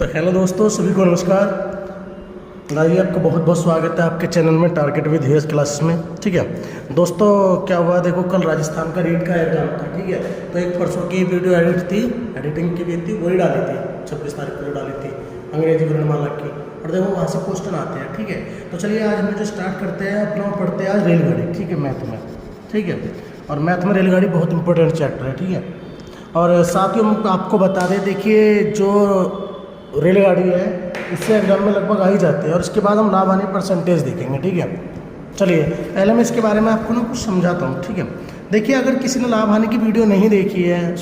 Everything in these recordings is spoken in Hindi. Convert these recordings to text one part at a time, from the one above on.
तो हेलो दोस्तों, सभी को नमस्कार। गाइए, आपका बहुत बहुत स्वागत है आपके चैनल में टारगेट विद हेयर्स क्लासेस में। ठीक है दोस्तों, क्या हुआ देखो, कल राजस्थान का रीट का एग्जाम था। ठीक है, तो एक परसों की वीडियो एडिटिंग की भी थी, वही डाली थी 26 तारीख को जो डाली थी अंग्रेजी वर्णमाला की। और देखो वहाँ से क्वेश्चन आते हैं। ठीक है, तो चलिए आज हम जो स्टार्ट करते हैं अपना पढ़ते हैं आज रेलगाड़ी। ठीक है, मैथ में। ठीक है, और मैथ में रेलगाड़ी बहुत इंपॉर्टेंट चैप्टर है। ठीक है, और साथ ही हम आपको बता दें, देखिए जो रेलगाड़ी है इससे एग्जाम में लगभग आ ही जाते हैं। और इसके बाद हम लाभ हानि परसेंटेज देखेंगे। ठीक है, चलिए पहले मैं इसके बारे में आपको ना कुछ समझाता हूँ। ठीक है, देखिए अगर किसी ने लाभ हानि की वीडियो नहीं देखी है,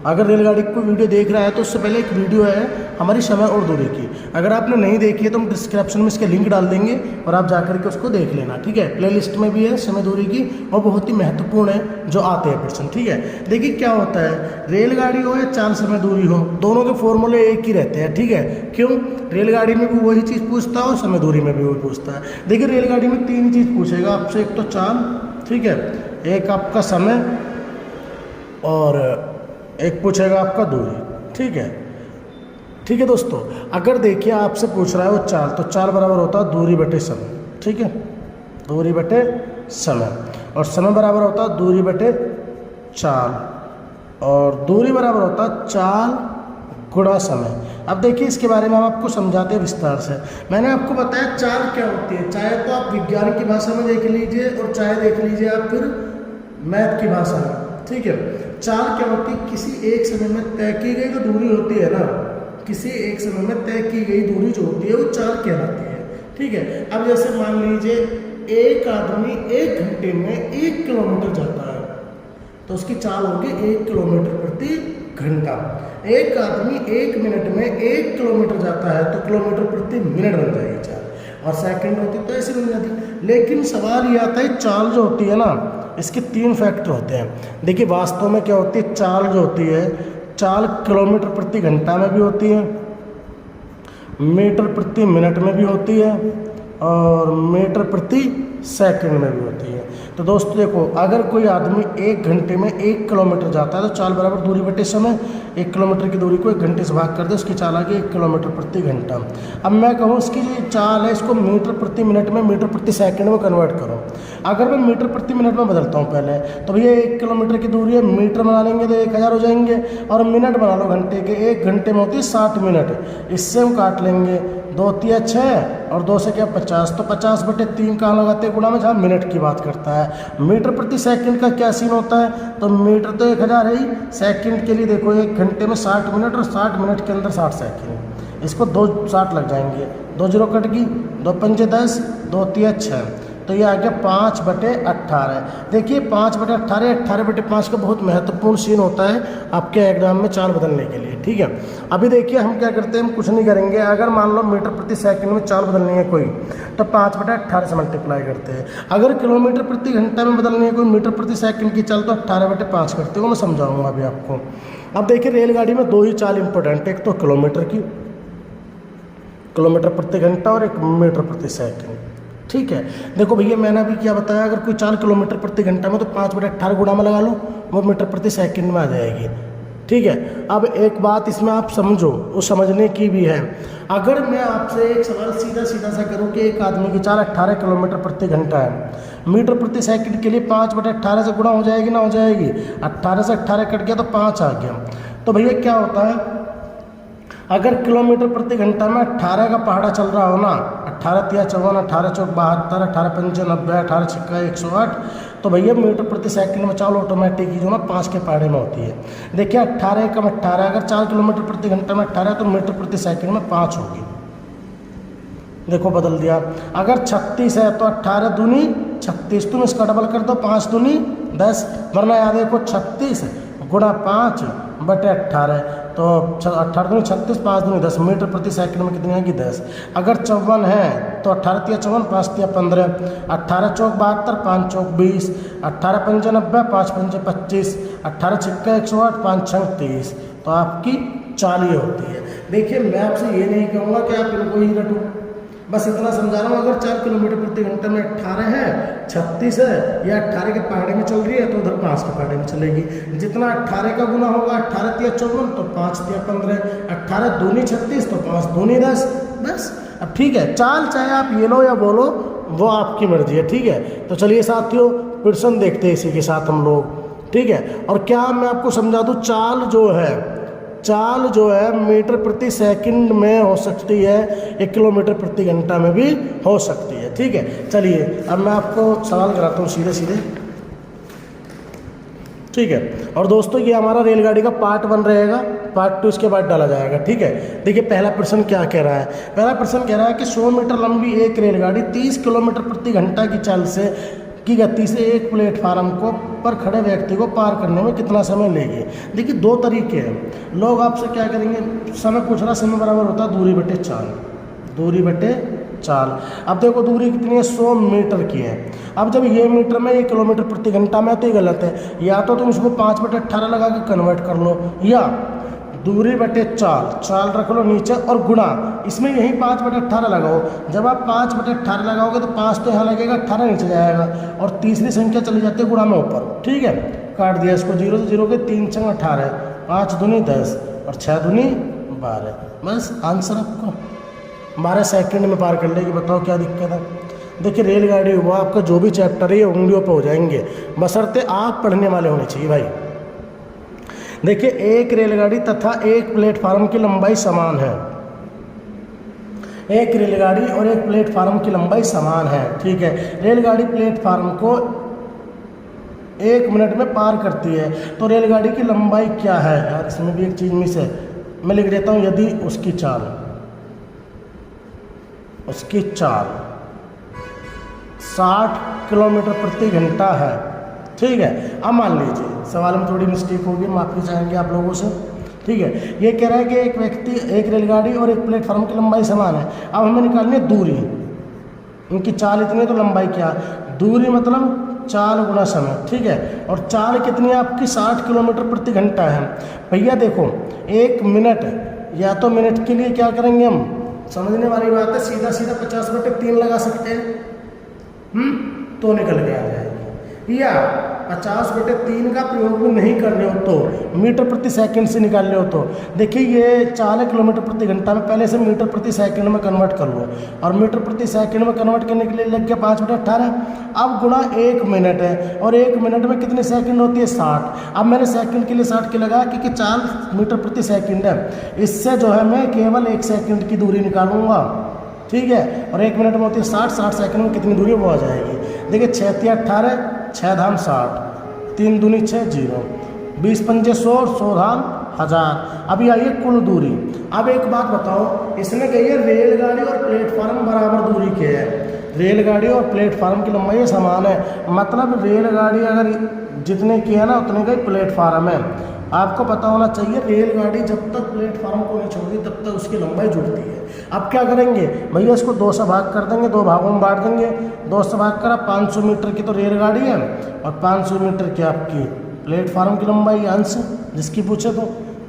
अगर रेलगाड़ी की कोई वीडियो देख रहा है तो उससे पहले एक वीडियो है हमारी समय और दूरी की। अगर आपने नहीं देखी है तो हम डिस्क्रिप्शन में इसके लिंक डाल देंगे और आप जाकर के उसको देख लेना। ठीक है, प्लेलिस्ट में भी है समय दूरी की और बहुत ही महत्वपूर्ण है जो आते हैं प्रश्न। ठीक है, देखिए क्या होता है, रेलगाड़ी हो या चाल समय दूरी हो, दोनों के फॉर्मूले एक ही रहते हैं। ठीक है, क्यों? रेलगाड़ी में भी वही चीज़ पूछता है और समय दूरी में भी वही पूछता है। देखिए रेलगाड़ी में तीन चीज़ पूछेगा आपसे, एक तो चाल, ठीक है, एक आपका समय और एक पूछेगा आपका दूरी। ठीक है, ठीक है दोस्तों, अगर देखिए आपसे पूछ रहा है वो चाल, तो चाल बराबर होता है दूरी बटे समय। ठीक है, दूरी बटे समय, और समय बराबर होता है दूरी बटे चाल, और दूरी बराबर होता है चाल गुणा समय। अब देखिए इसके बारे में हम आपको समझाते हैं विस्तार से। मैंने आपको बताया चाल क्या होती है, चाहे तो आप विज्ञान की भाषा में देख लीजिए और चाहे देख लीजिए आप फिर मैथ की भाषा में। ठीक है, चाल क्या होती है, किसी एक समय में तय की गई जो दूरी होती है ना, किसी एक समय में तय की गई दूरी जो होती है वो चाल कहलाती है। ठीक है, अब जैसे मान लीजिए एक आदमी 1 घंटे में 1 किलोमीटर जाता है तो उसकी चाल होगी 1 किलोमीटर प्रति घंटा। एक आदमी 1 मिनट में 1 किलोमीटर जाता है तो किलोमीटर प्रति मिनट बन जाएगी चाल, और सेकंड होती तो ऐसे बन जाती। लेकिन सवाल ये आता है, चाल जो होती है ना, इसके 3 फैक्टर होते हैं। देखिए वास्तव में क्या होती है, चाल जो होती है, चाल किलोमीटर प्रति घंटा में भी होती है, मीटर प्रति मिनट में भी होती है, और मीटर प्रति सेकंड में भी होती है। तो दोस्तों देखो, अगर कोई आदमी 1 घंटे में 1 किलोमीटर जाता है तो चाल बराबर दूरी बटे समय। 1 किलोमीटर की दूरी को 1 घंटे से भाग कर दे, उसकी चाल आ गई 1 किलोमीटर प्रति घंटा। अब मैं कहूँ इसकी जो चाल है इसको मीटर प्रति मिनट में मीटर प्रति सेकंड में कन्वर्ट करो। अगर मैं मीटर प्रति मिनट में बदलता हूँ पहले, तो भैया 1 किलोमीटर की दूरी है, मीटर बना लेंगे तो 1000 हो जाएंगे, और मिनट बना लो घंटे के, 1 घंटे में होती है 60 मिनट। इससे हम काट लेंगे 2 तिया 6 और 2 से क्या 50, तो 50 बटे 3 कहाँ लगाते हैं गुणा में, जहाँ मिनट की बात करता है। मीटर प्रति सेकंड का क्या सीन होता है, तो मीटर तो 1000 है ही, सेकंड के लिए देखो 1 घंटे में 60 मिनट और 60 मिनट के अंदर 60 सेकंड, इसको 2 60 लग जाएंगे, 2 0 कट गई, 2 पंजे 10, 2 तिया 6, तो ये आ गया 5 बटे 18। देखिए 5 बटे 18, 18 बटे 5 का बहुत महत्वपूर्ण सीन होता है आपके एग्जाम में चाल बदलने के लिए। ठीक है, अभी देखिए हम क्या करते हैं, हम कुछ नहीं करेंगे। अगर मान लो मीटर प्रति सेकंड में चाल बदलनी है कोई, तो 5 बटे 18 से मल्टीप्लाई करते हैं। अगर किलोमीटर प्रति घंटा में बदलनी है कोई मीटर प्रति सेकंड की चाल, तो 18 बटे 5 करते हो। मैं समझाऊंगा अभी आपको। अब देखिए रेलगाड़ी में 2 ही चाल इंपॉर्टेंट है, एक तो किलोमीटर की, किलोमीटर प्रति घंटा, और एक मीटर प्रति सेकंड। ठीक है, देखो भैया मैंने अभी क्या बताया, अगर कोई चाल किलोमीटर प्रति घंटा में तो 5 बटे 18 गुणा में लगा लो, वो मीटर प्रति सेकंड में आ जाएगी। ठीक है, अब एक बात इसमें आप समझो, वो समझने की भी है। अगर मैं आपसे एक सवाल सीधा सा करूं कि एक आदमी की चाल 18 किलोमीटर प्रति घंटा है, मीटर प्रति सेकंड के लिए 5 बटे 18 से गुणा हो जाएगी ना, हो जाएगी। 18 से 18 कट गया तो 5 आ गया। तो भैया क्या होता है, अगर किलोमीटर प्रति घंटा में 18 का पहाड़ा चल रहा हो ना, 18 तिया 54, 18 चौक 72, 18 पंजे 90, 18 छक्का 108, तो भैया मीटर प्रति सेकंड में चाल ऑटोमेटिक ही जो ना 5 के पहाड़े में होती है। देखिए 18 कम 18, अगर 4 किलोमीटर प्रति घंटा में 18 तो मीटर प्रति सेकंड में 5 होगी। देखो बदल दिया। अगर 36 है तो 18 दूनी 36, तुम इसका डबल कर दो, 5 दूनी 10, वरना याद देखो 36 गुणा 5 बटे 18, तो 18 दूनी 36, 5 दूनी 10, मीटर प्रति सेकंड में कितनी आएगी 10। अगर 54 है तो 18 तिया 54, 5 तिया 15, 18 चौक 72, 5 चौक 20, 18 पंजे 90, 5 पंजे 25, 18 छक्का 108, 5 छंग 30, तो आपकी चाल ये होती है। देखिए मैं आपसे ये नहीं कहूँगा कि आप इनको ही रटो, बस इतना समझा रहा हूँ। अगर 4 किलोमीटर प्रति घंटे में 18 है, 36 है, या 18 के पहाड़े में चल रही है तो उधर 5 के पहाड़े में चलेगी। जितना 18 का गुना होगा 18 तिया 54 तो 5 तिया 15, 18 दूनी 36 तो 5 दूनी 10। बस अब ठीक है, चाल चाहे आप ये लो या बोलो, वो आपकी मर्जी है। ठीक है, तो चलिए साथियों प्रश्न देखते हैं इसी के साथ हम लोग। ठीक है, और क्या मैं आपको समझा दूँ, चाल जो है मीटर प्रति सेकंड में हो सकती है, 1 किलोमीटर प्रति घंटा में भी हो सकती है। ठीक है, चलिए अब मैं आपको सवाल कराता हूँ सीधे सीधे। ठीक है, और दोस्तों ये हमारा रेलगाड़ी का पार्ट 1 रहेगा, पार्ट 2 इसके बाद डाला जाएगा। ठीक है, देखिए पहला प्रश्न क्या कह रहा है। पहला प्रश्न कह रहा है कि 100 मीटर लंबी एक रेलगाड़ी 30 किलोमीटर प्रति घंटा की चाल से की गति से एक प्लेटफार्म को पर खड़े व्यक्ति को पार करने में कितना समय लेगी। देखिए 2 तरीके हैं। लोग आपसे क्या करेंगे, समय पूछ रहा, समय बराबर होता है दूरी बटे चाल, दूरी बटे चाल। अब देखो दूरी कितनी है, 100 मीटर की है। अब जब ये मीटर में 1 किलोमीटर प्रति घंटा में, तो ये गलत है। या तो तुम इसको 5/18 लगा के कन्वर्ट कर लो, या दूरी बटे चाल रख लो नीचे और गुणा इसमें यही 5/18 लगाओ। जब आप 5/18 लगाओगे तो 5 तो यहाँ लगेगा, 18 नीचे जाएगा, और तीसरी संख्या चली जाती है गुणा में ऊपर। ठीक है, काट दिया इसको, 0 से 0 के 3 × 18, 5 दूनी 10 और 6 दूनी 12। बस आंसर आपको 12 सेकंड में पार कर लेगी। बताओ क्या दिक्कत है। देखिए रेलगाड़ी वो आपका जो भी चैप्टर है ये उंगलियों पर हो जाएंगे, बशर्ते आप पढ़ने वाले होने चाहिए भाई। देखिए एक रेलगाड़ी तथा एक प्लेटफार्म की लंबाई समान है, एक रेलगाड़ी और एक प्लेटफार्म की लंबाई समान है। ठीक है, रेलगाड़ी प्लेटफार्म को 1 मिनट में पार करती है, तो रेलगाड़ी की लंबाई क्या है। यार इसमें भी एक चीज़ मिस है, मैं लिख देता हूँ। यदि उसकी चाल 60 किलोमीटर प्रति घंटा है। ठीक है, अब मान लीजिए सवाल में थोड़ी मिस्टेक होगी, माफ़ी चाहेंगे आप लोगों से। ठीक है, ये कह रहा है कि एक रेलगाड़ी और एक प्लेटफार्म की लंबाई समान है। अब हमें निकालनी है दूरी, उनकी चाल इतनी है तो लंबाई क्या। दूरी मतलब चाल गुना समय। ठीक है, और चाल कितनी है आपकी, 60 किलोमीटर प्रति घंटा है। भैया देखो 1 मिनट, या तो मिनट के लिए क्या करेंगे हम, समझने वाली बात है, सीधा 50/3 लगा सकते हैं, तो निकल के आ जाएगी। या 50/3 का प्रयोग भी नहीं कर रहे हो तो मीटर प्रति सेकंड से निकाल रहे हो तो देखिए ये 4 किलोमीटर प्रति घंटा में, पहले से मीटर प्रति सेकंड में कन्वर्ट कर लो, और मीटर प्रति सेकंड में कन्वर्ट करने के लिए लग गया 5/18। अब गुणा 1 मिनट है, और 1 मिनट में कितनी सेकंड होती है, 60। अब मैंने सेकंड के लिए 60 की लगाया क्योंकि 4 मीटर प्रति सेकंड है, इससे जो है मैं केवल 1 सेकंड की दूरी निकालूंगा। ठीक है, और 1 मिनट में होती है 60 सेकंड में कितनी दूरी वो आ जाएगी। देखिए 6 × 18, 6 धाम 60, 3 दूनी 6, 0, 20 पंजे 100, 100 धाम 1000। अभी आइए कुल दूरी। अब एक बात बताओ, इसने कही है रेलगाड़ी और प्लेटफार्म बराबर दूरी के है, रेलगाड़ी और प्लेटफार्म की लंबाई समान है, मतलब रेलगाड़ी अगर जितने की है ना उतने का ही प्लेटफार्म है। आपको पता होना चाहिए रेलगाड़ी जब तक प्लेटफार्म को नहीं छोड़ती तब तक उसकी लंबाई जुड़ती है। अब क्या करेंगे भैया, इसको 2 से भाग कर देंगे, 2 भागों में बांट देंगे। 2 से भाग करा, 500 मीटर की तो रेलगाड़ी है और 500 मीटर की आपकी प्लेटफार्म की लंबाई, आंसर जिसकी पूछे तो।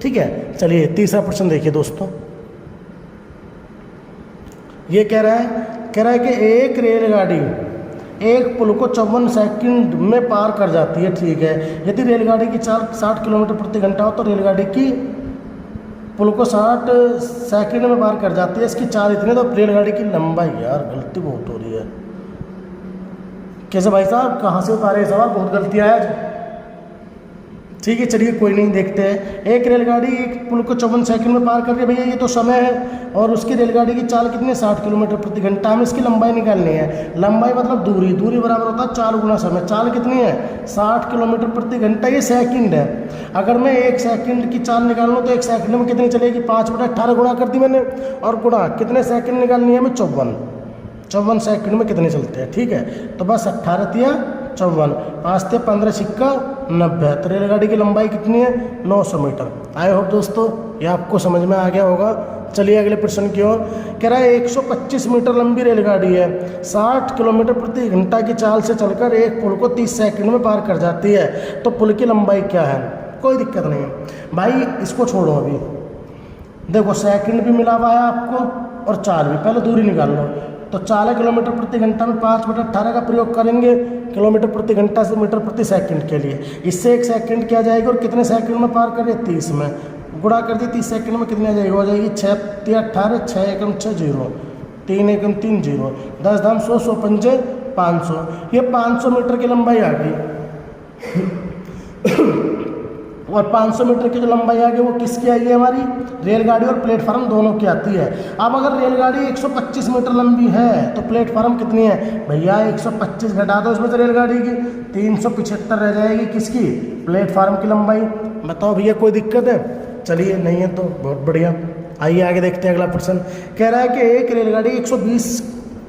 ठीक है, चलिए तीसरा प्रश्न देखिए दोस्तों। ये कह रहा है कि एक रेलगाड़ी एक पुल को 54 सेकंड में पार कर जाती है। ठीक है, यदि रेलगाड़ी की चाल 60 किलोमीटर प्रति घंटा हो तो रेलगाड़ी की पुल को 60 सेकंड में पार कर जाती है, इसकी चाल इतनी, तो रेलगाड़ी की लंबाई। यार गलती बहुत हो रही है, कैसे भाई साहब, कहाँ से उतारे सवाल, बहुत गलती आया आज। ठीक है, चलिए कोई नहीं, देखते हैं। एक रेलगाड़ी एक पुल को 54 सेकंड में पार कर रही है, भैया ये तो समय है, और उसकी रेलगाड़ी की चाल कितनी है, 60 किलोमीटर प्रति घंटा। हमें इसकी लंबाई निकालनी है। लंबाई मतलब दूरी, दूरी बराबर होता है चाल गुना समय। चाल कितनी है, 60 किलोमीटर प्रति घंटा, ये सेकंड है। अगर मैं 1 सेकंड की चाल निकाल लूँ तो 1 सेकंड में कितनी चलेगी, 5/18 गुणा कर दी मैंने, और गुणा कितने सेकंड निकालनी है हमें, 54 सेकंड में कितने चलते हैं। ठीक है, तो बस 18 तिया 54, 5 तिया 15 सिक्का 90। तो रेलगाड़ी की लंबाई कितनी है, 900 मीटर। आई होप दोस्तों ये आपको समझ में आ गया होगा। चलिए अगले प्रश्न की ओर। कह रहा है 125 मीटर लंबी रेलगाड़ी है, 60 किलोमीटर प्रति घंटा की चाल से चलकर एक पुल को 30 सेकंड में पार कर जाती है, तो पुल की लंबाई क्या है। कोई दिक्कत नहीं है भाई, इसको छोड़ो अभी। देखो सेकंड भी मिला हुआ है आपको और चाल भी। पहले दूरी निकाल लो। तो 40 किलोमीटर प्रति घंटा में 5/18 का प्रयोग करेंगे किलोमीटर प्रति घंटा से मीटर प्रति सेकंड के लिए। इससे 1 सेकंड क्या जाएगी और कितने सेकंड में पार करिए 30 में गुणा कर दिए। 30 सेकंड में कितनी आ जाएगी, हो जाएगी 6 × 18 6 एकम 6 0 3 एकम 3 0 10 धाम 100 100 पंजे 500। ये 500 मीटर की लंबाई आ गई। और 500 मीटर की जो लंबाई आ गई वो किसकी आएगी, हमारी रेलगाड़ी और प्लेटफार्म दोनों की आती है। अब अगर रेलगाड़ी 125 मीटर लंबी है तो प्लेटफार्म कितनी है भैया, 125 घटा दो इसमें से रेलगाड़ी की, 375 रह जाएगी किसकी, प्लेटफार्म की लंबाई। बताओ भैया कोई दिक्कत है? चलिए नहीं है तो बहुत बढ़िया। आइए आगे देखते हैं। अगला प्रश्न कह रहा है कि एक रेलगाड़ी 120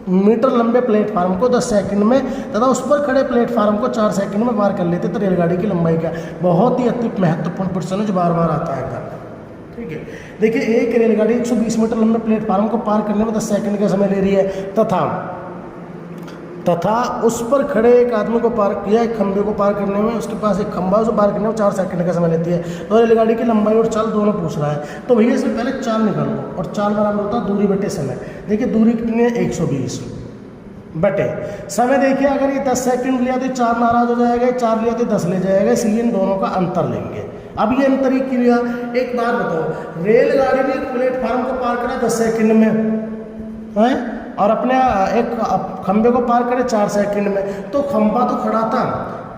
मीटर लंबे प्लेटफार्म को 10 सेकंड में तथा उस पर खड़े प्लेटफार्म को 4 सेकंड में पार कर लेते तो रेलगाड़ी की लंबाई क्या। बहुत ही अति महत्वपूर्ण प्रश्न है जो बार बार आता है एकदम। ठीक है, देखिए एक रेलगाड़ी 120 मीटर लंबे प्लेटफार्म को पार करने में 10 सेकंड का समय ले रही है तथा उस पर खड़े एक आदमी को पार किया, एक खंभे को पार करने में उसके पास एक खंभा उसे पार करने में 4 सेकंड का समय लेती है। तो रेलगाड़ी की लंबाई और चाल दोनों पूछ रहा है। तो भैया इसमें पहले चाल निकाल लो और चाल बराबर होता है दूरी बटे समय। देखिए दूरी कितनी है 120 बटे समय। देखिए अगर ये 10 सेकंड लिया तो 4 नाराज हो जाएगा, 4 लिया तो 10 ले जाएगा, इसलिए इन दोनों का अंतर लेंगे। अब ये अंतर ही क्रिया। एक बात बताओ, रेलगाड़ी ने एक प्लेटफार्म को पार करा 10 सेकंड में है और अपने एक खंबे को पार करे 4 सेकंड में, तो खंबा तो खड़ा था,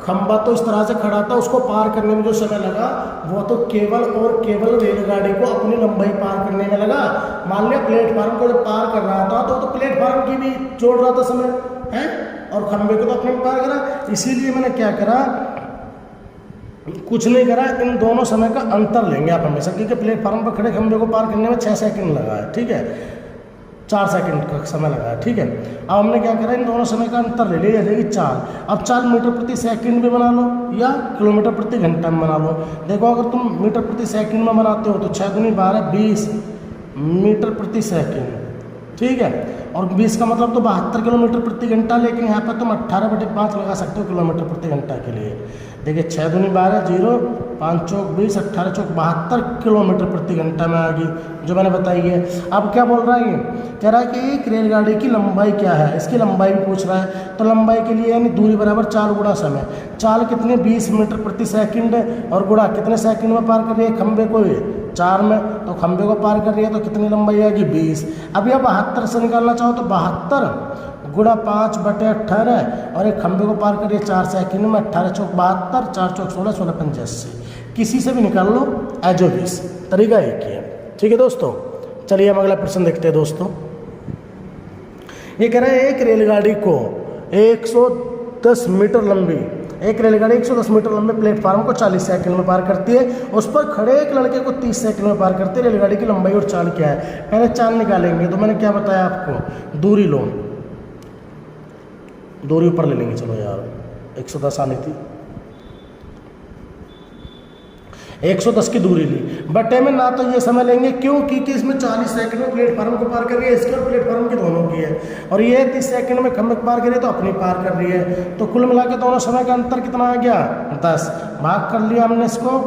खंबा तो इस तरह से खड़ा था, उसको पार करने में जो समय लगा वो तो केवल और केवल रेलगाड़ी को अपनी लंबाई पार करने में लगा। मान लिया प्लेटफार्म को जब पार कर रहा था तो प्लेटफार्म की भी जोड़ रहा था समय है और खंबे को तो अपने पार करा। इसीलिए मैंने क्या करा, कुछ नहीं करा, इन दोनों समय का अंतर लेंगे आप हमेशा, क्योंकि प्लेटफार्म पर खड़े खंबे को पार करने में 6 सेकंड लगा है। ठीक है, 4 सेकंड का समय लगा है। ठीक है, अब हमने क्या करा, इन दोनों समय का अंतर ले लिया, जाएगी चाल। अब चाल मीटर प्रति सेकंड भी बना लो या किलोमीटर प्रति घंटा में बना लो। देखो अगर तुम मीटर प्रति सेकंड में बनाते हो तो 6 दूनी 12 20 मीटर प्रति सेकंड। ठीक है, और 20 का मतलब तो 72 किलोमीटर प्रति घंटा, लेकिन यहाँ पर तुम 18/5 लगा सकते हो किलोमीटर प्रति घंटा के लिए। देखिए 6 दूनी 12 0 5 चौक 20 18 चौक 72 किलोमीटर प्रति घंटा में आ गई जो मैंने बताई है। अब क्या बोल रहा है, ये कह रहा है कि एक रेलगाड़ी की लंबाई क्या है, इसकी लंबाई भी पूछ रहा है। तो लंबाई के लिए यानी दूरी बराबर चाल गुणा समय। चाल कितने 20 मीटर प्रति सेकंड और गुणा कितने सेकंड में पार कर रही है खंबे को, 4 में, तो खंबे को पार कर रही है तो कितनी लंबाई आएगी 20। अब यह 72 से निकालना चाहो तो 72 गुणा 5/18 और एक खंबे को पार करिए 4 सेकंड में, 18 चौक 72 4 चौक 16 16 85। किसी से भी निकाल लो, एजो 20 तरीका एक ही है। ठीक है दोस्तों, चलिए हम अगला प्रश्न देखते हैं दोस्तों। ये कह रहा है एक रेलगाड़ी को 110 मीटर लंबी, एक रेलगाड़ी 110 मीटर लंबे प्लेटफार्म को 40 सेकंड में पार करती है, उस पर खड़े एक लड़के को 30 सेकंड में पार करती है। रेलगाड़ी की लंबाई और चाल क्या है, पहले चाल निकालेंगे। तो मैंने क्या बताया आपको, दूरी लो, दूरी ऊपर ले लेंगे। चलो यार 110 आनी थी, 110 की दूरी ली, बटे में ना तो ये समय लेंगे क्यों, क्योंकि इसमें 40 सेकंड में प्लेटफार्म को पार कर रही है, इसकी और प्लेटफार्म की दोनों की है, और ये 30 सेकंड में खंबे को पार कर रही है तो अपनी पार कर रही है। तो कुल मिला के दोनों समय का अंतर कितना आ गया 10, भाग कर लिया हमने इसको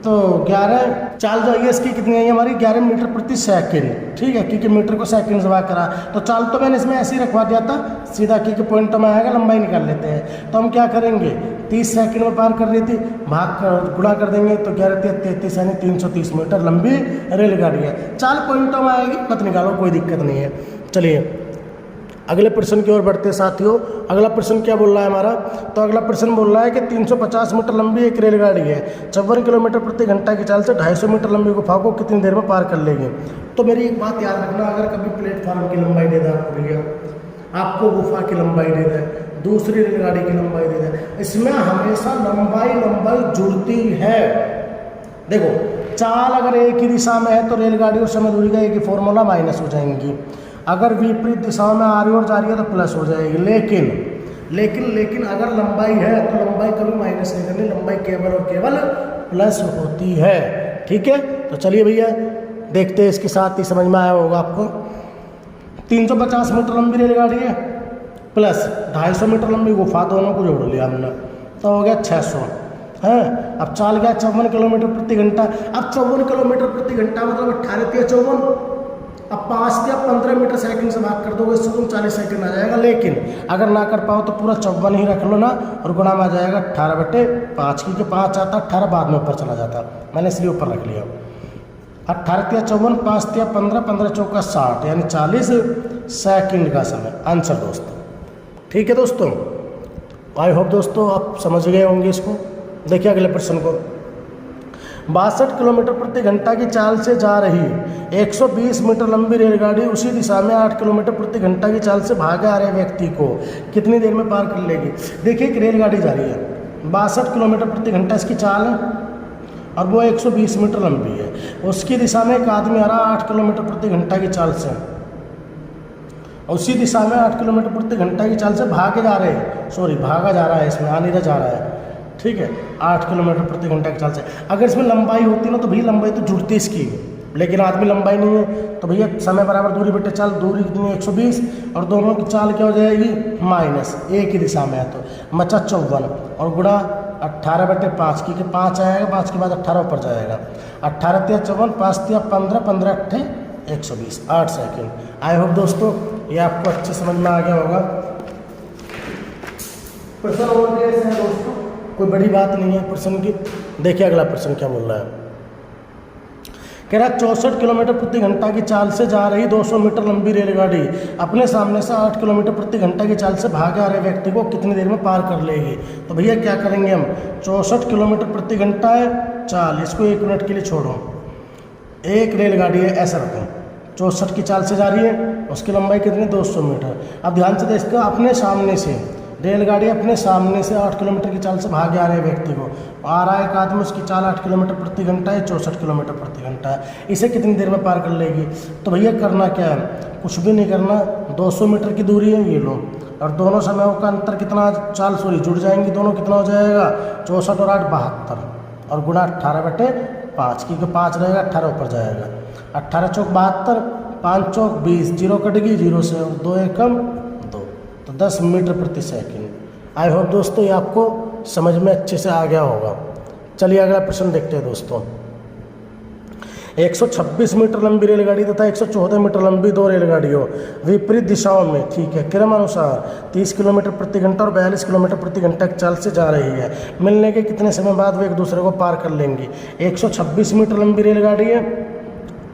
तो 11। चाल जो है इसकी कितनी आई हमारी 11 मीटर प्रति सेकंड। ठीक है, क्योंकि मीटर को सेकंड से भाग करा, तो चाल तो मैंने इसमें ऐसे ही रखवा दिया था सीधा, क्योंकि पॉइंट में आएगा, लंबाई निकाल लेते हैं। तो हम क्या करेंगे, 30 सेकंड में पार कर रही थी, भाग कर गुणा कर देंगे तो 11 33 यानी 330 मीटर लंबी रेलगाड़ी है। चाल पॉइंटों में आएगी, मत निकालो, कोई दिक्कत नहीं है। चलिए अगले प्रश्न की ओर बढ़ते साथियों। अगला प्रश्न क्या बोल रहा है हमारा, तो अगला प्रश्न बोल रहा है कि 350 मीटर लंबी एक रेलगाड़ी है, 54 किलोमीटर प्रति घंटा की चाल से 250 मीटर लंबी गुफा को कितनी देर में पार कर लेगी। तो मेरी एक बात याद रखना, अगर कभी प्लेटफार्म की लंबाई दे दे आपको भैया, आपको गुफा की लंबाई दे दे, दूसरी रेलगाड़ी की लंबाई दे दे, इसमें हमेशा लंबाई जुड़ती है। देखो चाल अगर एक ही दिशा में है तो रेलगाड़ी और समय दूरी का एक ही फॉर्मूला माइनस हो जाएंगी, अगर विपरीत दिशाओं में आ रही और जा रही है तो प्लस हो जाएगी। लेकिन अगर लंबाई है तो लंबाई कभी माइनस नहीं करनी, लंबाई केवल और केवल प्लस होती है। ठीक है, तो चलिए भैया देखते हैं, इसके साथ ही समझ में आया होगा आपको। 350 मीटर लंबी रेलगाड़ी है प्लस 250 मीटर लंबी गुफा, दोनों को जोड़ लिया हमने तो हो गया 600। है। अब चाल गया 54 किलोमीटर प्रति घंटा। अब 54 किलोमीटर प्रति घंटा मतलब 18×54, अब 5×15 मीटर सेकंड से भाग कर दोगे इससे तुम 40 सेकंड आ जाएगा। लेकिन अगर ना कर पाओ तो पूरा 54 ही रख लो ना, और गुणा में आ जाएगा 18/5, क्योंकि 5 आता 18 बाद में ऊपर चला जाता, मैंने इसलिए ऊपर रख लिया। 18×54, 5×15, 15×4 60, यानी 40 सेकंड का समय आंसर दोस्तों। ठीक है दोस्तों, आई होप दोस्तों आप समझ गए होंगे इसको। देखिए अगले प्रश्न को। 62 किलोमीटर प्रति घंटा की चाल से जा रही 120 मीटर लंबी रेलगाड़ी उसी दिशा में 8 किलोमीटर प्रति घंटा की चाल से भागे आ रहे व्यक्ति को कितनी देर में पार कर लेगी। देखिए एक रेलगाड़ी जा रही है, 62 किलोमीटर प्रति घंटा इसकी चाल है और वो 120 मीटर लंबी है। उसकी दिशा में एक आदमी आ रहा 8 किलोमीटर प्रति घंटा की चाल से, उसी दिशा में 8 किलोमीटर प्रति घंटा की चाल से भागा जा रहा है, इसमें आ नहीं जा रहा है। ठीक है, 8 किलोमीटर प्रति घंटा की चाल से। अगर इसमें लंबाई होती ना तो भैया लंबाई तो जुड़ती इसकी, लेकिन आदमी लंबाई नहीं है तो भैया समय बराबर दूरी बटे चाल, दूरी कितनी है 120, और दोनों की चाल क्या हो जाएगी माइनस, एक ही दिशा में है तो बचा 54 और गुणा 18/5, क्योंकि 5 आएगा, 5 के बाद 18 ऊपर जाएगा। 18×54, 5×15, 15×8 120, 8 सेकेंड। आई होप दोस्तों ये आपको अच्छे समझ में आ गया होगा। प्रश्न और कैसे है दोस्तों, कोई बड़ी बात नहीं है प्रश्न की। देखिए अगला प्रश्न क्या बोल रहा है, कह रहा 64 किलोमीटर प्रति घंटा की चाल से जा रही 200 मीटर लंबी रेलगाड़ी अपने सामने से 8 किलोमीटर प्रति घंटा की चाल से भागे आ रहे व्यक्ति को कितनी देर में पार कर लेगी। तो भैया क्या करेंगे हम, 64 किलोमीटर प्रति घंटा है चाल, इसको 1 मिनट के लिए छोड़ो, एक रेलगाड़ी है ऐसा रखो, 64 की चाल से जा रही है, उसकी लंबाई कितनी 200 मीटर। अब ध्यान से देखो, अपने सामने से रेलगाड़ी अपने सामने से 8 किलोमीटर की चाल से भागे आ रहे व्यक्ति को आ रहा है एक आदमी, उसकी चाल 8 किलोमीटर प्रति घंटा है, 64 किलोमीटर प्रति घंटा है, इसे कितनी देर में पार कर लेगी। तो भैया करना क्या है, कुछ भी नहीं करना, 200 मीटर की दूरी है ये लो, और दोनों समयों का अंतर कितना, चाल जुड़ जाएंगी दोनों, कितना हो जाएगा 64 और 8 72, और गुणा 18/5, क्योंकि 5 रहेगा 18 ऊपर जाएगा, 18×4 72, 5×4 20, 0 कट गई 0 से, और 2 एकम 2, तो 10 मीटर प्रति सेकंड। आई होप दोस्तों ये आपको समझ में अच्छे से आ गया होगा। चलिए अगला प्रश्न देखते हैं दोस्तों। 126 मीटर लंबी रेलगाड़ी तथा 114 मीटर लंबी 2 रेलगाड़ियों विपरीत दिशाओं में, ठीक है, क्रमानुसार 30 किलोमीटर प्रति घंटा और 42 किलोमीटर प्रति घंटा की चाल से जा रही है। मिलने के कितने समय बाद वे एक दूसरे को पार कर लेंगी। 126 मीटर लंबी रेलगाड़ी है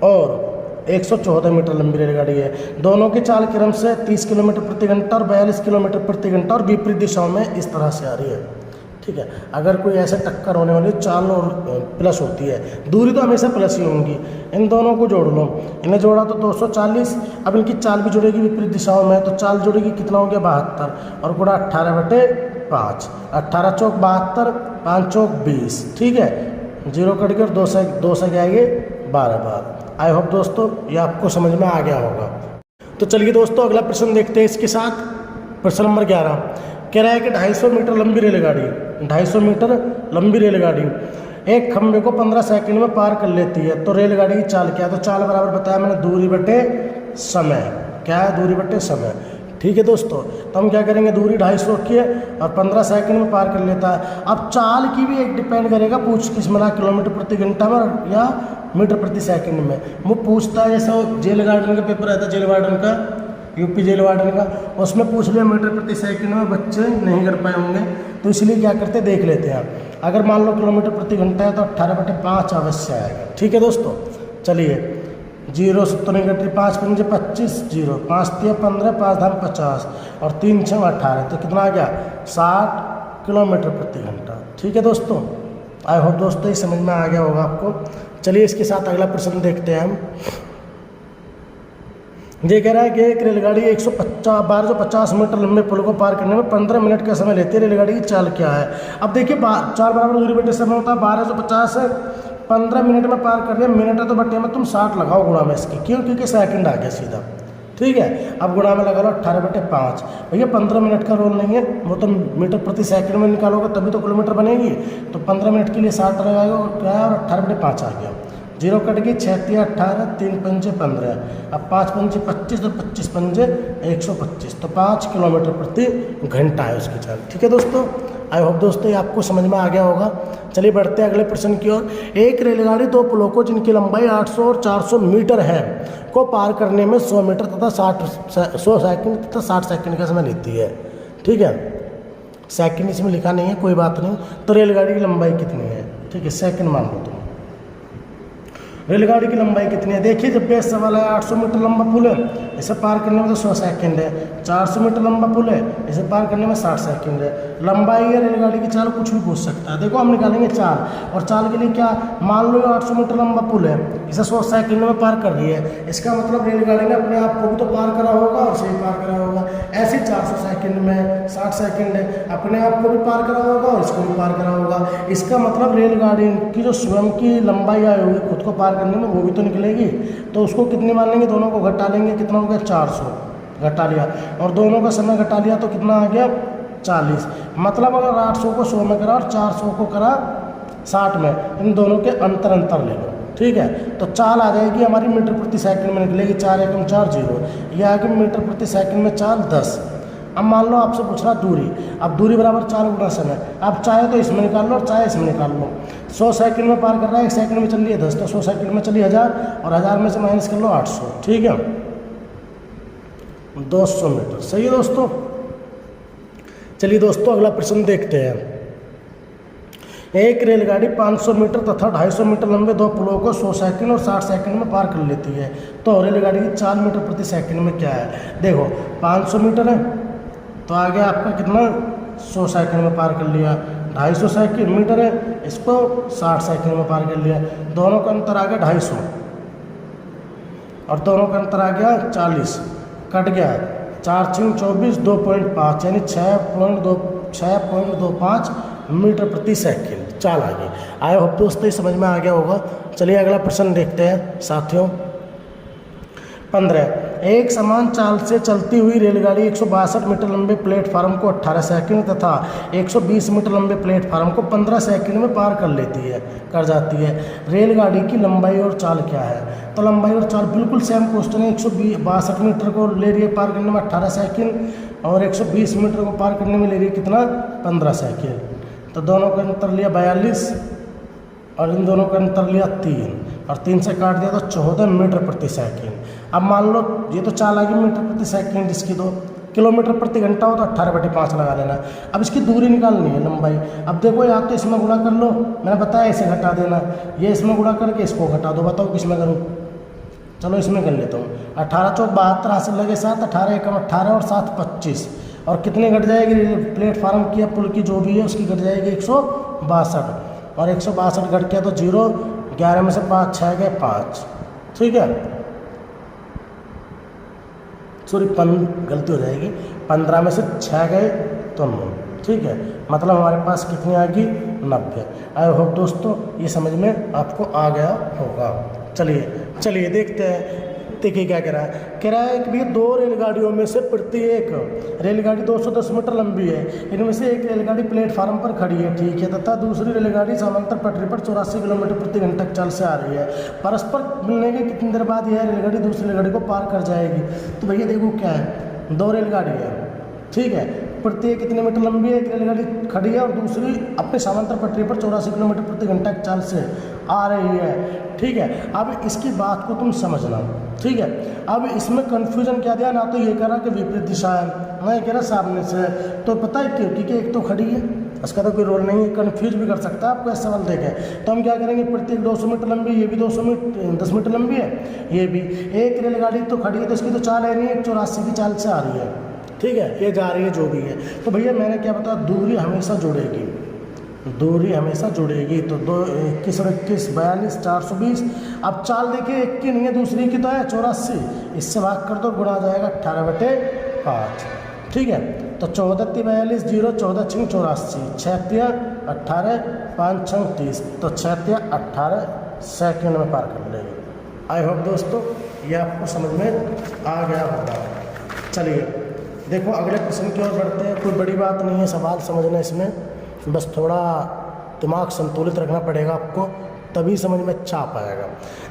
और 114 मीटर लंबी रेलगाड़ी है, दोनों की चाल क्रम से 30 किलोमीटर प्रति घंटा और 42 किलोमीटर प्रति घंटा और विपरीत दिशाओं में इस तरह से आ रही है। ठीक है, अगर कोई ऐसे टक्कर होने वाली चाल और प्लस होती है, दूरी तो हमेशा प्लस ही होंगी, इन दोनों को जोड़ लो, इन्हें जोड़ा तो 240, अब इनकी चाल भी जुड़ेगी विपरीत दिशाओं में, तो चाल जुड़ेगी कितना हो गया 72, और गुणा 18/5, 18×4 72, 5×4 20, ठीक है, 0 कट के और 2 से क्या आएंगे 12 बार। आई होप दोस्तों ये आपको समझ में आ गया होगा। तो चलिए दोस्तों अगला प्रश्न देखते हैं इसके साथ। प्रश्न नंबर 11 कह रहा है कि 250 मीटर लंबी रेलगाड़ी, 250 मीटर लंबी रेलगाड़ी एक खंभे को 15 सेकंड में पार कर लेती है, तो रेलगाड़ी की चाल क्या है। तो चाल बराबर बताया मैंने दूरी बटे समय, क्या है दूरी बटे समय। ठीक है दोस्तों, तो हम क्या करेंगे, दूरी 250 की है और 15 सेकंड में पार कर लेता है। अब चाल की भी एक डिपेंड करेगा, पूछ किस में, किलोमीटर प्रति घंटा में या मीटर प्रति सेकंड में। वो पूछता है जैसा जेल गार्डन का पेपर रहता है, जेल वार्डन का, यूपी जेल वार्डन का, उसमें पूछ लिया मीटर प्रति सेकंड में, बच्चे नहीं कर पाए होंगे, तो इसलिए क्या करते देख लेते हैं। अगर मान लो किलोमीटर प्रति घंटा है तो 18/5 अवश्य आएगा। ठीक है दोस्तों, चलिए 0 से तो नहीं कट रही, 5×5 25, 0, 5×3 15, 5×3 50 और 3×6 18, तो कितना आ गया 60 किलोमीटर प्रति घंटा। ठीक है दोस्तों, आई होप दोस्तों ये समझ में आ गया होगा आपको। चलिए इसके साथ अगला प्रश्न देखते हैं हम। ये कह रहा है कि एक रेलगाड़ी 1250 मीटर लंबे पुल को पार करने में 15 मिनट का समय लेती है, रेलगाड़ी की चाल क्या है। अब देखिए चाल बराबर दूरी बटे समय होता है, 1250 है, 15 मिनट में पार कर रहे हैं, मिनट है तो बटे में तुम 60 लगाओ गुणा में इसके, क्यों, क्योंकि सेकंड आ गया सीधा। ठीक है, अब गुणा में लगा लो 18/5। भैया 15 मिनट का रोल नहीं है, वो तो मीटर प्रति सेकंड में निकालोगे तभी तो किलोमीटर बनेगी, तो 15 मिनट के लिए 60 लगाएगा क्या है, और 18/5 आ गया, 0 कट गई, 6×3 18, 3×5 15, अब 5×5 25 और 25×5 125, तो 5 किलोमीटर प्रति घंटा है उसकी चाल। ठीक है दोस्तों, आई होप दोस्तों ये आपको समझ में आ गया होगा। चलिए बढ़ते हैं अगले प्रश्न की ओर। एक रेलगाड़ी दो पुलों को जिनकी लंबाई 800 और 400 मीटर है को पार करने में 100 मीटर तथा 100 सेकंड तथा 60 सेकंड का समय लेती है। ठीक है, सेकंड इसमें लिखा नहीं है, कोई बात नहीं। तो रेलगाड़ी की लंबाई कितनी है? ठीक है, सेकंड मान लो तुम। रेलगाड़ी की लंबाई कितनी है? देखिए जब बेस सवाल है 800 मीटर लंबा पुल है, इसे पार करने में तो 100 सेकंड है। 400 मीटर लंबा पुल है, इसे पार करने में 60 सेकंड है। लंबाई है रेलगाड़ी की चाल, कुछ भी पूछ सकता है। देखो हम निकालेंगे चाल, और चाल के लिए क्या, मान लो 800 मीटर लंबा पुल है, इसे 100 सेकंड में पार कर रही है। इसका मतलब रेलगाड़ी ने अपने आप को भी तो पार करा होगा और सही पार करा होगा। ऐसे 400 सेकंड में 60 सेकंड है, अपने आप को भी पार करा होगा और इसको भी पार करा होगा। इसका मतलब रेलगाड़ी की जो स्वयं की लंबाई आई होगी खुद को पार करने में, वो भी तो निकलेगी। तो उसको कितनी मान लेंगे? दोनों को घटा लेंगे, कितना हो गया? 400 घटा लिया, और दोनों का समय घटा लिया तो कितना आ गया? 40। मतलब अगर 800 को 100 में करा और 400 को करा 60 में, इन दोनों के अंतर ले लो। ठीक है, तो चाल आ जाएगी हमारी मीटर प्रति सेकंड में निकलेगी। 4 एकम 4 0, यह आ गया मीटर प्रति सेकंड में चाल 10। अब मान लो आपसे पूछ रहा दूरी, अब दूरी बराबर चाल गुणा समय। अब चाहे तो इसमें निकाल लो और चाहे इसमें निकाल लो। 100 सेकंड में पार कर रहा है, 1 सेकंड में चल रही है 10, तो 100 सेकंड में चली 1000, और 1000 में से माइनस कर लो 800। ठीक है, 200 मीटर। सही है दोस्तों। चलिए दोस्तों अगला प्रश्न देखते हैं। एक रेलगाड़ी 500 मीटर तथा 250 मीटर लंबे दो पुलों को 100 सेकंड और 60 सेकंड में पार कर लेती है, तो रेलगाड़ी की 4 मीटर प्रति सेकंड में क्या है? देखो 500 मीटर है तो आ गया आपका कितना? 100 सेकंड में पार कर लिया। 250 सेकंड मीटर है, इसको 60 सेकंड में पार कर लिया। दोनों का अंतर आ गया 250, और दोनों का अंतर आ गया 40, कट गया 4 6 24, 2.5 यानी 6.25 मीटर प्रति सेकंड चाल आ गई। आई होप दोस्तों ये समझ में आ गया होगा। चलिए अगला प्रश्न देखते हैं साथियों। 15, एक समान चाल से चलती हुई रेलगाड़ी 162 मीटर लंबे प्लेटफार्म को 18 सेकंड तथा 120 मीटर लंबे प्लेटफार्म को 15 सेकंड में पार कर जाती है। रेलगाड़ी की लंबाई और चाल क्या है? तो लंबाई और चाल बिल्कुल सेम क्वेश्चन है। 162 मीटर को ले रही है पार करने में 18 सेकंड, और 120 मीटर को पार करने में ले रही है कितना? 15 सेकंड। तो दोनों का अंतर लिया 42, और इन दोनों का अंतर लिया 3, और 3 से काट दिया तो 14 मीटर प्रति सेकंड। अब मान लो ये तो चाल आ गई मीटर प्रति सेकंड, इसकी तो किलोमीटर प्रति घंटा हो तो 18/5 लगा लेना। अब इसकी दूरी निकालनी है, लंबाई। अब देखो या तो इसमें गुणा कर लो, मैंने बताया इसे घटा देना, ये इसमें गुणा करके इसको घटा दो। बताओ किसमें करूँ? चलो इसमें कर लेता हूँ। 18 चौक 72, हासिल लगे 7, 18 एकम 18 और 7 25, और कितने घट जाएगी? प्लेटफार्म की या पुल की जो भी है उसकी घट जाएगी 162, और 162 घट गया तो 0, 11 में से 5 6 गए 5। ठीक है, सॉरी गलती हो जाएगी, 15 में से 6 गए तो 9। ठीक है, मतलब हमारे पास कितनी आ गई? 90। आई होप दोस्तों ये समझ में आपको आ गया होगा। चलिए देखते हैं। देखिए क्या कह रहा है कि भैया 2 रेलगाड़ियों में से प्रत्येक रेलगाड़ी 210 मीटर लंबी है। इनमें से एक रेलगाड़ी प्लेटफार्म पर खड़ी है, ठीक है, तथा दूसरी रेलगाड़ी समांतर पटरी पर 84 किलोमीटर प्रति घंटा चाल से आ रही है। परस्पर मिलने के कितनी देर बाद यह रेलगाड़ी दूसरी रेलगाड़ी को पार कर जाएगी? तो भैया देखो क्या है, 2 रेलगाड़ी है, ठीक है, प्रत्येक कितने मीटर लंबी है? एक रेलगाड़ी खड़ी है और दूसरी अपने समांतर पटरी पर 84 किलोमीटर प्रति घंटा चाल से आ रही है। ठीक है, अब इसकी बात को तुम समझना। ठीक है, अब इसमें कन्फ्यूजन क्या दिया? ना तो ये कह रहा कि विपरीत दिशा है, ना ये कह रहा सामने से। तो पता है क्यों? क्योंकि एक तो खड़ी है, उसका तो कोई रोल नहीं है, कन्फ्यूज भी कर सकता है आपको ऐसा सवाल देखें। तो हम क्या करेंगे? प्रत्येक 200 मीटर लंबी, ये भी 10 मीटर लंबी है, ये भी। एक रेलगाड़ी तो खड़ी है तो इसकी तो चाल है नहीं, 84 की चाल से आ रही है। ठीक है, ये जा रही है जो भी है। तो भैया मैंने क्या बताया? दूरी हमेशा जुड़ेगी, दूरी हमेशा जुड़ेगी। तो 2 21 और 21 42 420। अब चाल देखिए, एक की नहीं है, दूसरी की तो है 84, इससे भाग कर दो, गुणा आ जाएगा 18/5। ठीक है, तो 14 3 42 0, 14 6 84, 6 3 18, 5 6 30, तो 6 3 18 सेकंड में पार कर लेंगे। आई होप दोस्तों ये आपको समझ में आ गया होगा। चलिए देखो अगले प्रश्न की ओर बढ़ते हैं। कोई बड़ी बात नहीं है सवाल समझना, इसमें बस थोड़ा दिमाग संतुलित रखना पड़ेगा आपको, तभी समझ में अच्छा आ पाएगा।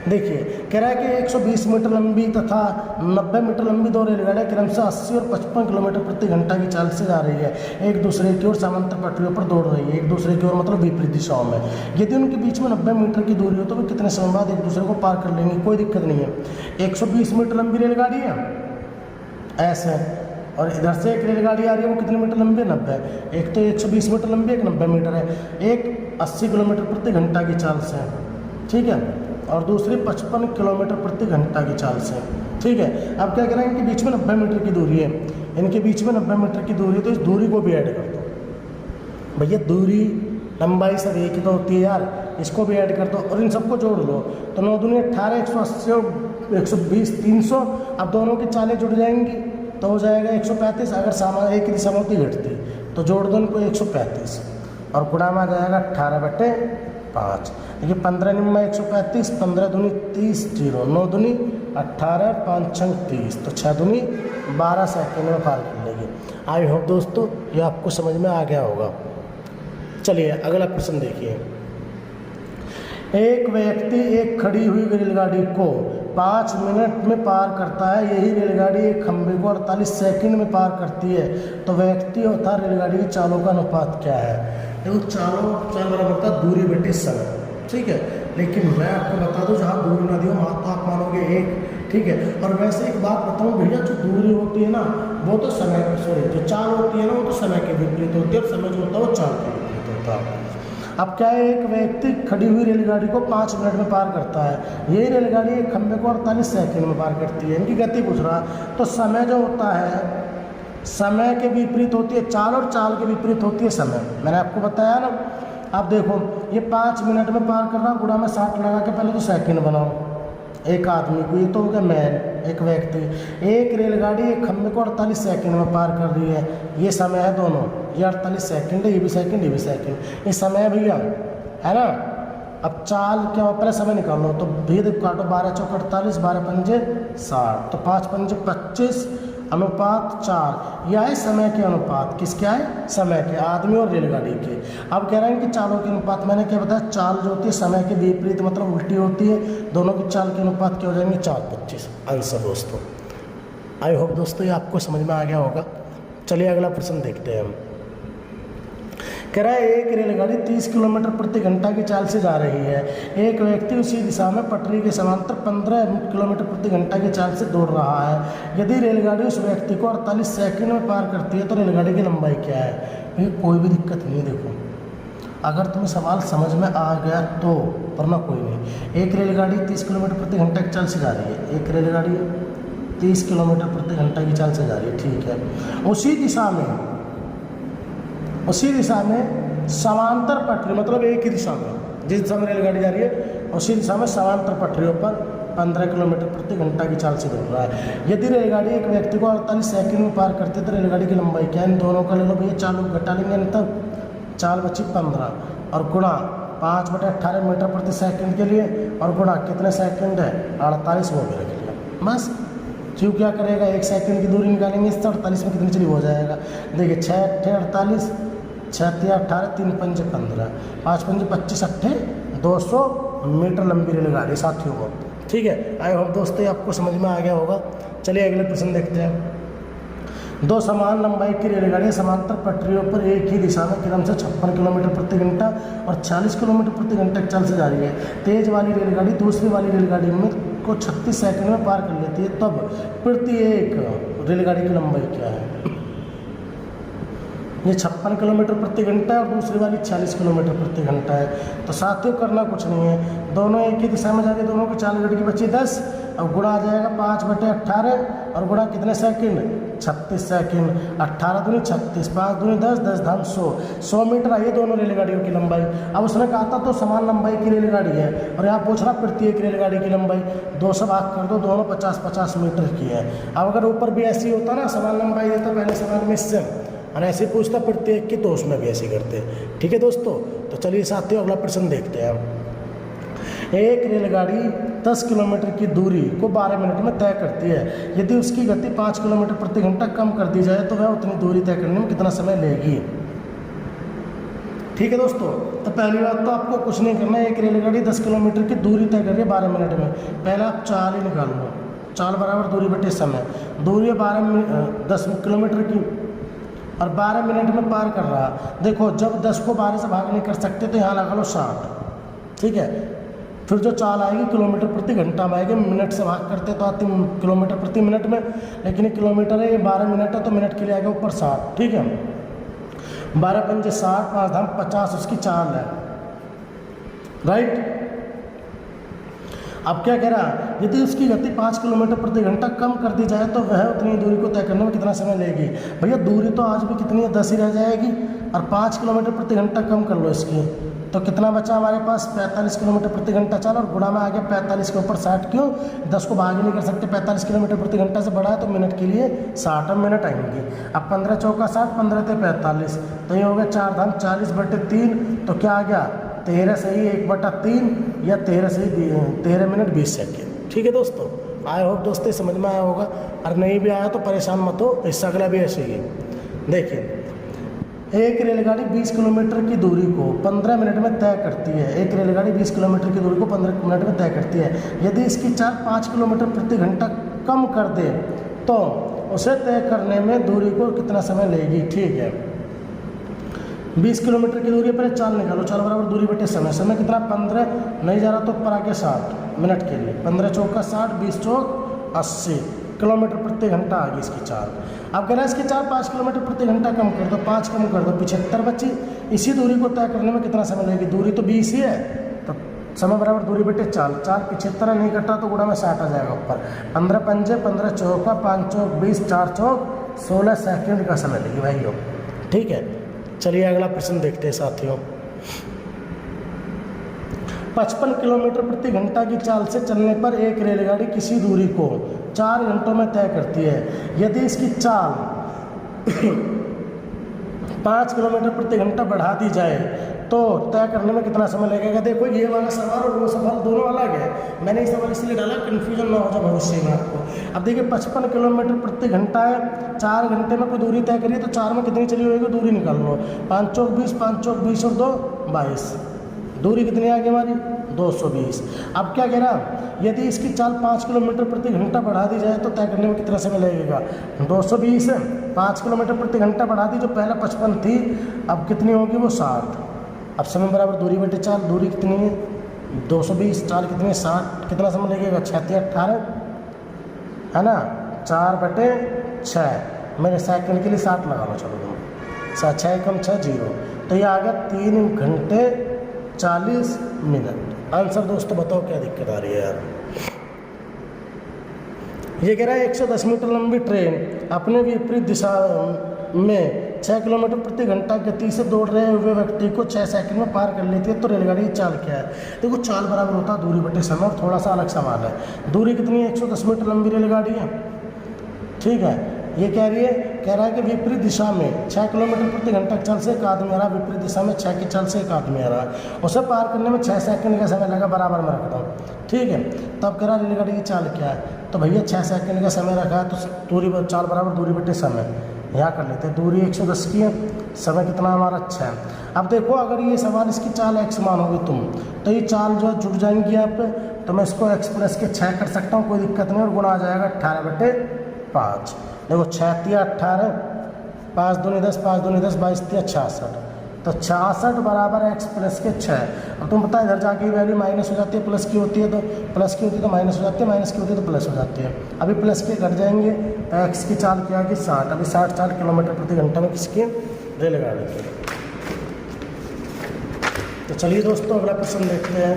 देखिए कह रहा है कि 120 मीटर लंबी तथा 90 मीटर लंबी दो रेलगाड़ियाँ क्रमशः 80 और 55 किलोमीटर प्रति घंटा की चाल से जा रही है, एक दूसरे की ओर समांतर पटरियों पर दौड़ रही है, एक दूसरे की ओर मतलब विपरीत दिशाओं में। यदि उनके बीच में 90 मीटर की दूरी हो तो वे कितने समय बाद एक दूसरे को पार कर लेंगे? कोई दिक्कत नहीं है। 120 मीटर लंबी रेलगाड़ी है ऐसे, और इधर से एक रेलगाड़ी आ रही है, वो कितने मीटर लंबी है? 90। एक तो 120 मीटर लंबी, एक 90 मीटर है। एक 80 किलोमीटर प्रति घंटा की चाल से, ठीक है, और दूसरी 55 किलोमीटर प्रति घंटा की चाल से, ठीक है। अब क्या करें, इनके बीच में 90 मीटर की दूरी है, इनके बीच में 90 मीटर की दूरी है, तो इस दूरी को भी ऐड कर दो भैया। दूरी लंबाई सब एक ही तो होती है यार, इसको भी ऐड कर दो और इन सबको जोड़ लो। तो 9 दूनी 18, 180 और 120 300। अब दोनों की चालें जुड़ जाएंगी तो हो जाएगा 135। अगर सामान एक ही दिशा में होती घटती तो जोड़ दो इनको 135 और गुणा में आ जाएगा 18/5। देखिए 15 निम्मा 135, 15 दूनी 30, 0 9 दूनी 18, 5 छंग 30, तो 6 दूनी 12 सेकेंड में पार कर लेगी। आई होप दोस्तों ये आपको समझ में आ गया होगा। चलिए अगला प्रश्न देखिए। एक व्यक्ति एक खड़ी हुई रेलगाड़ी को 5 मिनट में पार करता है, यही रेलगाड़ी एक खंभे को 48 सेकंड में पार करती है, तो व्यक्ति तथा रेलगाड़ी की चालों का अनुपात क्या है? देखो चाल बराबर होता है दूरी बटे समय, ठीक है, लेकिन मैं आपको बता दूं जहाँ दूरी ना दी हो वहाँ तो आप मानोगे 1, ठीक है। और वैसे एक बात बताऊँ भैया, जो दूरी होती है ना वो तो समय, सॉरी जो चाल होती है ना वो तो समय के विपरीत होती है, और समय जो होता है वो चाल के विपरीत होता है। अब क्या है, एक व्यक्ति खड़ी हुई रेलगाड़ी को 5 मिनट में पार करता है, यही रेलगाड़ी एक खंभे को 48 सेकंड में पार करती है। इनकी गति पूछ रहा, तो समय जो होता है समय के विपरीत होती है चाल, और चाल के विपरीत होती है समय। मैंने आपको बताया ना। अब देखो ये 5 मिनट में पार कर रहा, गुणा में 60 लगा के पहले तो सेकंड बनाओ एक आदमी को, ये तो हो गया मैन, एक व्यक्ति। एक रेलगाड़ी एक खंभे को 48 सेकंड में पार कर रही है, ये समय है दोनों, ये 48 सेकंड है, ये भी सेकंड, ये भी सेकंड, ये समय है भैया, है ना। अब चाल क्या हो, पहले समय निकाल लो, तो भेद काटो, 12 चौक 48, 12 पंजे 60, तो 5 पंजे 25 अनुपात 4। यह है समय के अनुपात, किसके है? समय के, आदमी और रेलगाड़ी के। अब कह रहे हैं कि चालों के अनुपात, मैंने क्या बताया, चाल जो होती है समय के विपरीत मतलब उल्टी होती है, दोनों की चाल के अनुपात क्या हो जाएंगे? 4/25 आंसर दोस्तों। आई होप दोस्तों ये आपको समझ में आ गया होगा। चलिए अगला प्रश्न देखते हैं हम। कह रहा है एक रेलगाड़ी 30 किलोमीटर प्रति घंटा की चाल से जा रही है, एक व्यक्ति उसी दिशा में पटरी के समांतर 15 किलोमीटर प्रति घंटा की चाल से दौड़ रहा है। यदि रेलगाड़ी उस व्यक्ति को 48 सेकंड में पार करती है तो रेलगाड़ी की लंबाई क्या है? भाई कोई भी दिक्कत नहीं, देखो अगर तुम्हें सवाल समझ में आ गया तो, वरना कोई नहीं। एक रेलगाड़ी 30 किलोमीटर प्रति घंटा की चाल से जा रही है, एक रेलगाड़ी 30 किलोमीटर प्रति घंटा की चाल से जा रही है, ठीक है। उसी दिशा में समांतर पटरी, मतलब एक ही दिशा में, जिस दिशा में रेलगाड़ी जा रही है उसी दिशा में समांतर पटरियों पर 15 किलोमीटर प्रति घंटा की चाल से दौड़ रहा है। यदि रेलगाड़ी एक व्यक्ति को 48 सेकंड में पार करती है तो रेलगाड़ी की लंबाई क्या है? इन दोनों का ले लो भैया, चालू घटा लेंगे, तब चाल बची 15 और गुणा 5/18 मीटर प्रति सेकंड के लिए, और गुणा कितने सेकंड है? 48, वो भी रख लिया बस। क्यों क्या करेगा, 1 सेकंड की दूरी निकालेंगे, इससे 48 में कितनी चली हो जाएगा? देखिए 6 × 48, 6 × 18, 3 पंजे 15, 5 पंजे 25, 8 200 मीटर लंबी रेलगाड़ी साथियों को, ठीक है। आई होप दोस्तों आपको समझ में आ गया होगा। चलिए अगले प्रश्न देखते हैं। दो समान लंबाई की रेलगाड़ियाँ समांतर पटरियों पर एक ही दिशा में क्रम से 56 किलोमीटर प्रति घंटा और 40 किलोमीटर प्रति घंटा की चाल से जा रही है। तेज वाली रेलगाड़ी दूसरी वाली रेलगाड़ी में को 36 सेकंड में पार कर लेती है, तब प्रत्येक रेलगाड़ी की लंबाई क्या है? ये 56 किलोमीटर प्रति घंटा है और दूसरी वाली 40 किलोमीटर प्रति घंटा है। तो साथियों करना कुछ नहीं है, दोनों एक ही दिशा में जाके दोनों की चाल घड़ी की बची 10, और गुणा आ जाएगा 5/18 और गुणा कितने सेकंड? 36 सेकंड। 18 दूनी 36, 5 दूनी 10, 10 धाम 100 मीटर आई है दोनों रेलगाड़ियों की लंबाई। अब उसने कहा था तो समान लंबाई की रेलगाड़ी है, और यहाँ पूछ रहा प्रत्येक रेलगाड़ी की लंबाई, 2 से भाग कर दो, दोनों 50-50 मीटर की है। अब अगर ऊपर भी ऐसी होता ना, समान लंबाई देता पहले सवाल में इससे, और ऐसे पूछता प्रत्येक की, तो उसमें भी ऐसे करते। ठीक है दोस्तों, तो चलिए साथियों अगला प्रश्न देखते हैं। एक रेलगाड़ी 10 किलोमीटर की दूरी को 12 मिनट में तय करती है। यदि उसकी गति 5 किलोमीटर प्रति घंटा कम कर दी जाए तो वह उतनी दूरी तय करने में कितना समय लेगी? ठीक है दोस्तों, तो पहली बात तो आपको कुछ नहीं करना है। एक रेलगाड़ी 10 किलोमीटर की दूरी तय कर रही है 12 मिनट में। पहले आप चाल ही निकाल लो, चाल बराबर दूरी बटे समय। दूरी है 10 किलोमीटर की और 12 मिनट में पार कर रहा। देखो जब 10 को 12 से भाग नहीं कर सकते तो यहाँ लगा लो 60, ठीक है। फिर जो चाल आएगी किलोमीटर प्रति घंटा में आएगी, मिनट से भाग करते तो आती किलोमीटर प्रति मिनट में, लेकिन ये किलोमीटर है, ये 12 मिनट है तो मिनट के लिए आएगा ऊपर 60, ठीक है। 12 पंजे 60, 5 धाम 50 उसकी चाल है, राइट। अब क्या कह रहा है, यदि उसकी गति 5 किलोमीटर प्रति घंटा कम कर दी जाए तो वह उतनी दूरी को तय करने में कितना समय लेगी। भैया दूरी तो आज भी कितनी है, 10 ही रह जाएगी, और 5 किलोमीटर प्रति घंटा कम कर लो इसकी, तो कितना बचा हमारे पास 45 किलोमीटर प्रति घंटा चाल, और गुणा में आ गया 45 के ऊपर 60। क्यों, 10 को भाग ही नहीं कर सकते, 45 किलोमीटर प्रति घंटा से बड़ा है तो मिनट के लिए 60 मिनट आएंगे। अब 15 चौका 60, 15 × 45, तो ये हो गया 4 धाम 40/3, तो क्या आ गया 13 सही 1/3 या 13 सही 13 मिनट 20 सेकेंड। ठीक है दोस्तों, आई होप दोस्तों समझ में आया होगा, और नहीं भी आया तो परेशान मत हो, इससे अगला भी ऐसे ही। देखिए एक रेलगाड़ी 20 किलोमीटर की दूरी को 15 मिनट में तय करती है। एक रेलगाड़ी 20 किलोमीटर की दूरी को 15 मिनट में तय करती है। यदि इसकी चाल 5 किलोमीटर प्रति घंटा कम कर दे तो उसे तय करने में दूरी को कितना समय लेगी। ठीक है, 20 किलोमीटर की दूरी पर चाल निकालो, चाल बराबर दूरी बटे समय। समय कितना 15 नहीं जा रहा तो ऊपर आके 60 मिनट के लिए, 15 चौका 60, 20 चौक 80 किलोमीटर प्रति घंटा आ गई इसकी चाल। अब कह रहा है इसकी चाल 5 किलोमीटर प्रति घंटा कम कर दो, 5 कम कर दो 75 बची। इसी दूरी को तय करने में कितना समय लगेगी, दूरी तो 20 ही है, तो समय बराबर दूरी बटे चाल। 4 75 नहीं कटा तो गुणा में 60 आ जाएगा ऊपर। 15 पंजे 15 चौका 5 चौक 20, 4 चौक 16 सेकेंड का समय लेगी भाइयों। ठीक है, चलिए अगला प्रश्न देखते हैं साथियों। 55 किलोमीटर प्रति घंटा की चाल से चलने पर एक रेलगाड़ी किसी दूरी को 4 घंटों में तय करती है। यदि इसकी चाल 5 किलोमीटर प्रति घंटा बढ़ा दी जाए तो तय करने में कितना समय लगेगा। देखो ये वाला सवाल और वो सवाल दोनों अलग है, मैंने ये सवाल इसलिए डाला कन्फ्यूजन ना हो जाए भविष्य में आपको। अब देखिए 55 किलोमीटर प्रति घंटा है, 4 घंटे में कोई दूरी तय करिए तो 4 में कितनी चली होगी, दूरी निकाल लो। 5 चौक 20, 5 चौक 20 और 2 22, दूरी कितनी आ गई हमारी 220। अब क्या कह रहा, यदि इसकी चाल 5 किलोमीटर प्रति घंटा बढ़ा दी जाए तो तय करने में कितना समय लगेगा। 220 है, 5 किलोमीटर प्रति घंटा बढ़ा दी, जो पहले 55 थी अब कितनी होगी वो 60। अब समय बराबर दूरी बटे चाल, दूरी कितनी है 220, चाल कितनी है 60, कितना समय लगेगा 6 × 18 है ना, 4/6। मैंने सेकंड के लिए 60 लगा लो, चलो तुम 6 कम 6 0, तो ये आ गया 3 घंटे 40 मिनट। आंसर दोस्तों बताओ क्या दिक्कत आ रही है यार। ये कह रहा है 110 मीटर लंबी ट्रेन अपने विपरीत दिशा में 6 किलोमीटर प्रति घंटा गति से दौड़ रहे हुए व्यक्ति को 6 सेकंड में पार कर लेती है, तो रेलगाड़ी की चाल क्या है। देखो चाल बराबर होता है दूरी बटे समय, और थोड़ा सा अलग सवाल है। दूरी कितनी है 110 मीटर लंबी रेलगाड़ी है, ठीक है। ये कह रहा है कि विपरीत दिशा में 6 किलोमीटर प्रति घंटा की चाल से एक आदमी आ रहा, विपरीत दिशा में 6 की चाल से एक आदमी आ रहा है, उसे पार करने में 6 सेकंड का समय लगा, बराबर में रखता हूँ, ठीक है। तब कह रहा रेलगाड़ी की चाल क्या है, तो भैया 6 सेकंड का समय रखा है, तो दूरी चाल बराबर दूरी बटे समय यहाँ कर लेते हैं। दूरी 110 की है, समय कितना हमारा 6। अब देखो अगर ये सवाल इसकी चाल x मानोगे तुम, तो ये चाल जो जुड़ जाएंगी यहाँ पे, तो मैं इसको x + के 6 कर सकता हूँ, कोई दिक्कत नहीं, और गुणा आ जाएगा 18/5। देखो 6 × 18, 5 दूनी 10, 5 दूनी 10, 22 × 66, तो 66 बराबर x + के 6। अब तुम पता है इधर जाके वैल्यू माइनस हो जाती है, प्लस की होती है तो प्लस की होती है तो माइनस हो जाती है, माइनस की होती है तो प्लस हो जाती है। अभी प्लस के घट जाएंगे तो x की चाल क्या होगी 60। अभी 60 किलोमीटर प्रति घंटा में किसकी रेलगाड़ी की। तो चलिए दोस्तों अगला प्रश्न देखते हैं,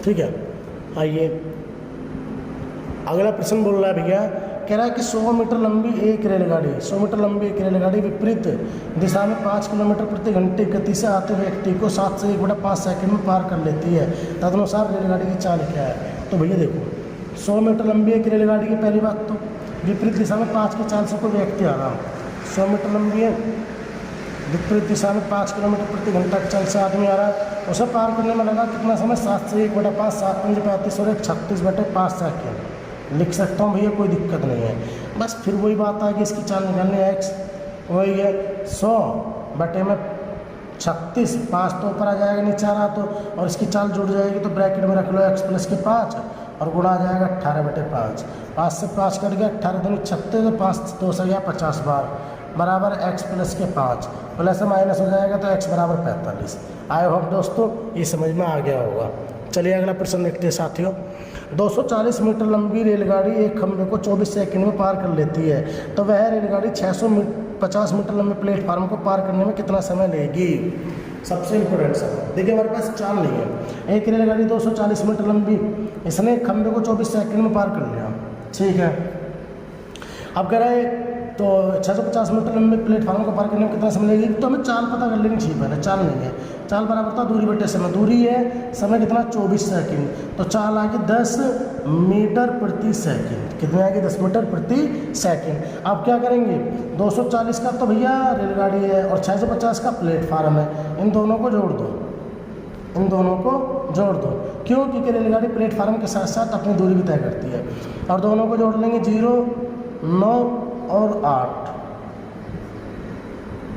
ठीक है। आइए अगला प्रश्न बोल रहा है भैया, कह रहा है कि 100 मीटर लंबी एक रेलगाड़ी 100 मीटर लंबी एक रेलगाड़ी विपरीत दिशा में 5 किलोमीटर प्रति घंटे गति से आते हुए व्यक्ति को 7 से 1/5 सेकंड में पार कर लेती है, तदनुसार रेलगाड़ी की चाल क्या है। तो भैया देखो 100 मीटर लंबी एक रेलगाड़ी की पहली बात तो विपरीत दिशा में 5 की चाल से कोई व्यक्ति आ रहा, 100 मीटर लंबी है, विपरीत दिशा में 5 किलोमीटर प्रति घंटा की चाल से आदमी आ रहा है, उसे पार करने में लगा कितना समय 7 से 1/5, 7 × 5 = 35 और 36/5 सेकेंड लिख सकता हूँ भैया, कोई दिक्कत नहीं है। बस फिर वही बात आ गई, इसकी चाल निकालनी है x, वही है 100 बटे में 36, 5 तो ऊपर आ जाएगा, नीचे आ रहा तो, और इसकी चाल जुड़ जाएगी तो ब्रैकेट में रख लो x प्लस के 5 और गुणा आ जाएगा 18/5। 5 से 5 कट गया, 18 दूनी 36, 5 2 से गया 50 बार बराबर x प्लस के 5, प्लस माइनस हो जाएगा तो x बराबर 45। आई होप दोस्तों ये समझ में आ गया होगा। चलिए अगला प्रश्न देखते हैं साथियों। 240 मीटर लंबी रेलगाड़ी एक खंभे को 24 सेकंड में पार कर लेती है, तो वह रेलगाड़ी 650 मीटर लंबे प्लेटफार्म को पार करने में कितना समय लेगी? सबसे इम्पोर्टेंट समय। देखिए हमारे पास चाल नहीं है। एक रेलगाड़ी 240 मीटर लंबी, इसने एक खंभे को 24 सेकंड में पार कर लिया, ठीक है। अब कह रहा है तो 650 मीटर लंबे प्लेटफार्म को पार करने में कितना समय लगेगी, तो हमें चाल पता कर लेनी चाहिए पहले। चाल नहीं है, चाल बराबर था दूरी बटे समय। दूरी है, समय कितना 24 सेकंड, तो चाल आ गई 10 मीटर प्रति सेकंड। कितने आ गई? 10 मीटर प्रति सेकंड। अब क्या करेंगे, 240 का तो भैया रेलगाड़ी है और 650 का प्लेटफार्म है, इन दोनों को जोड़ दो, इन दोनों को जोड़ दो। क्यों? क्योंकि रेलगाड़ी प्लेटफार्म के साथ साथ अपनी दूरी भी तय करती है। और दोनों को जोड़ लेंगे, 0, 9 और 8,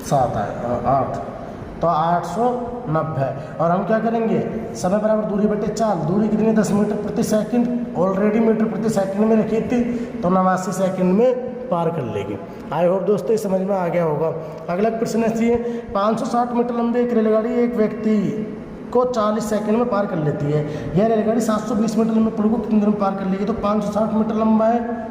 7 है 8, तो 890। और हम क्या करेंगे, समय बराबर दूरी बटे चाल। दूरी कितनी? 10 मीटर प्रति सेकंड, ऑलरेडी मीटर प्रति सेकंड में रखी थी, तो 89 सेकंड में पार कर लेगी। आई होप दोस्तों ये समझ में आ गया होगा। अगला प्रश्न ऐसी है, 560 मीटर लंबी एक रेलगाड़ी एक व्यक्ति को 40 सेकंड में पार कर लेती है। यह रेलगाड़ी 720 मीटर लंबे पुल को कितनी देर में पार कर लेगी? तो 560 मीटर लंबा है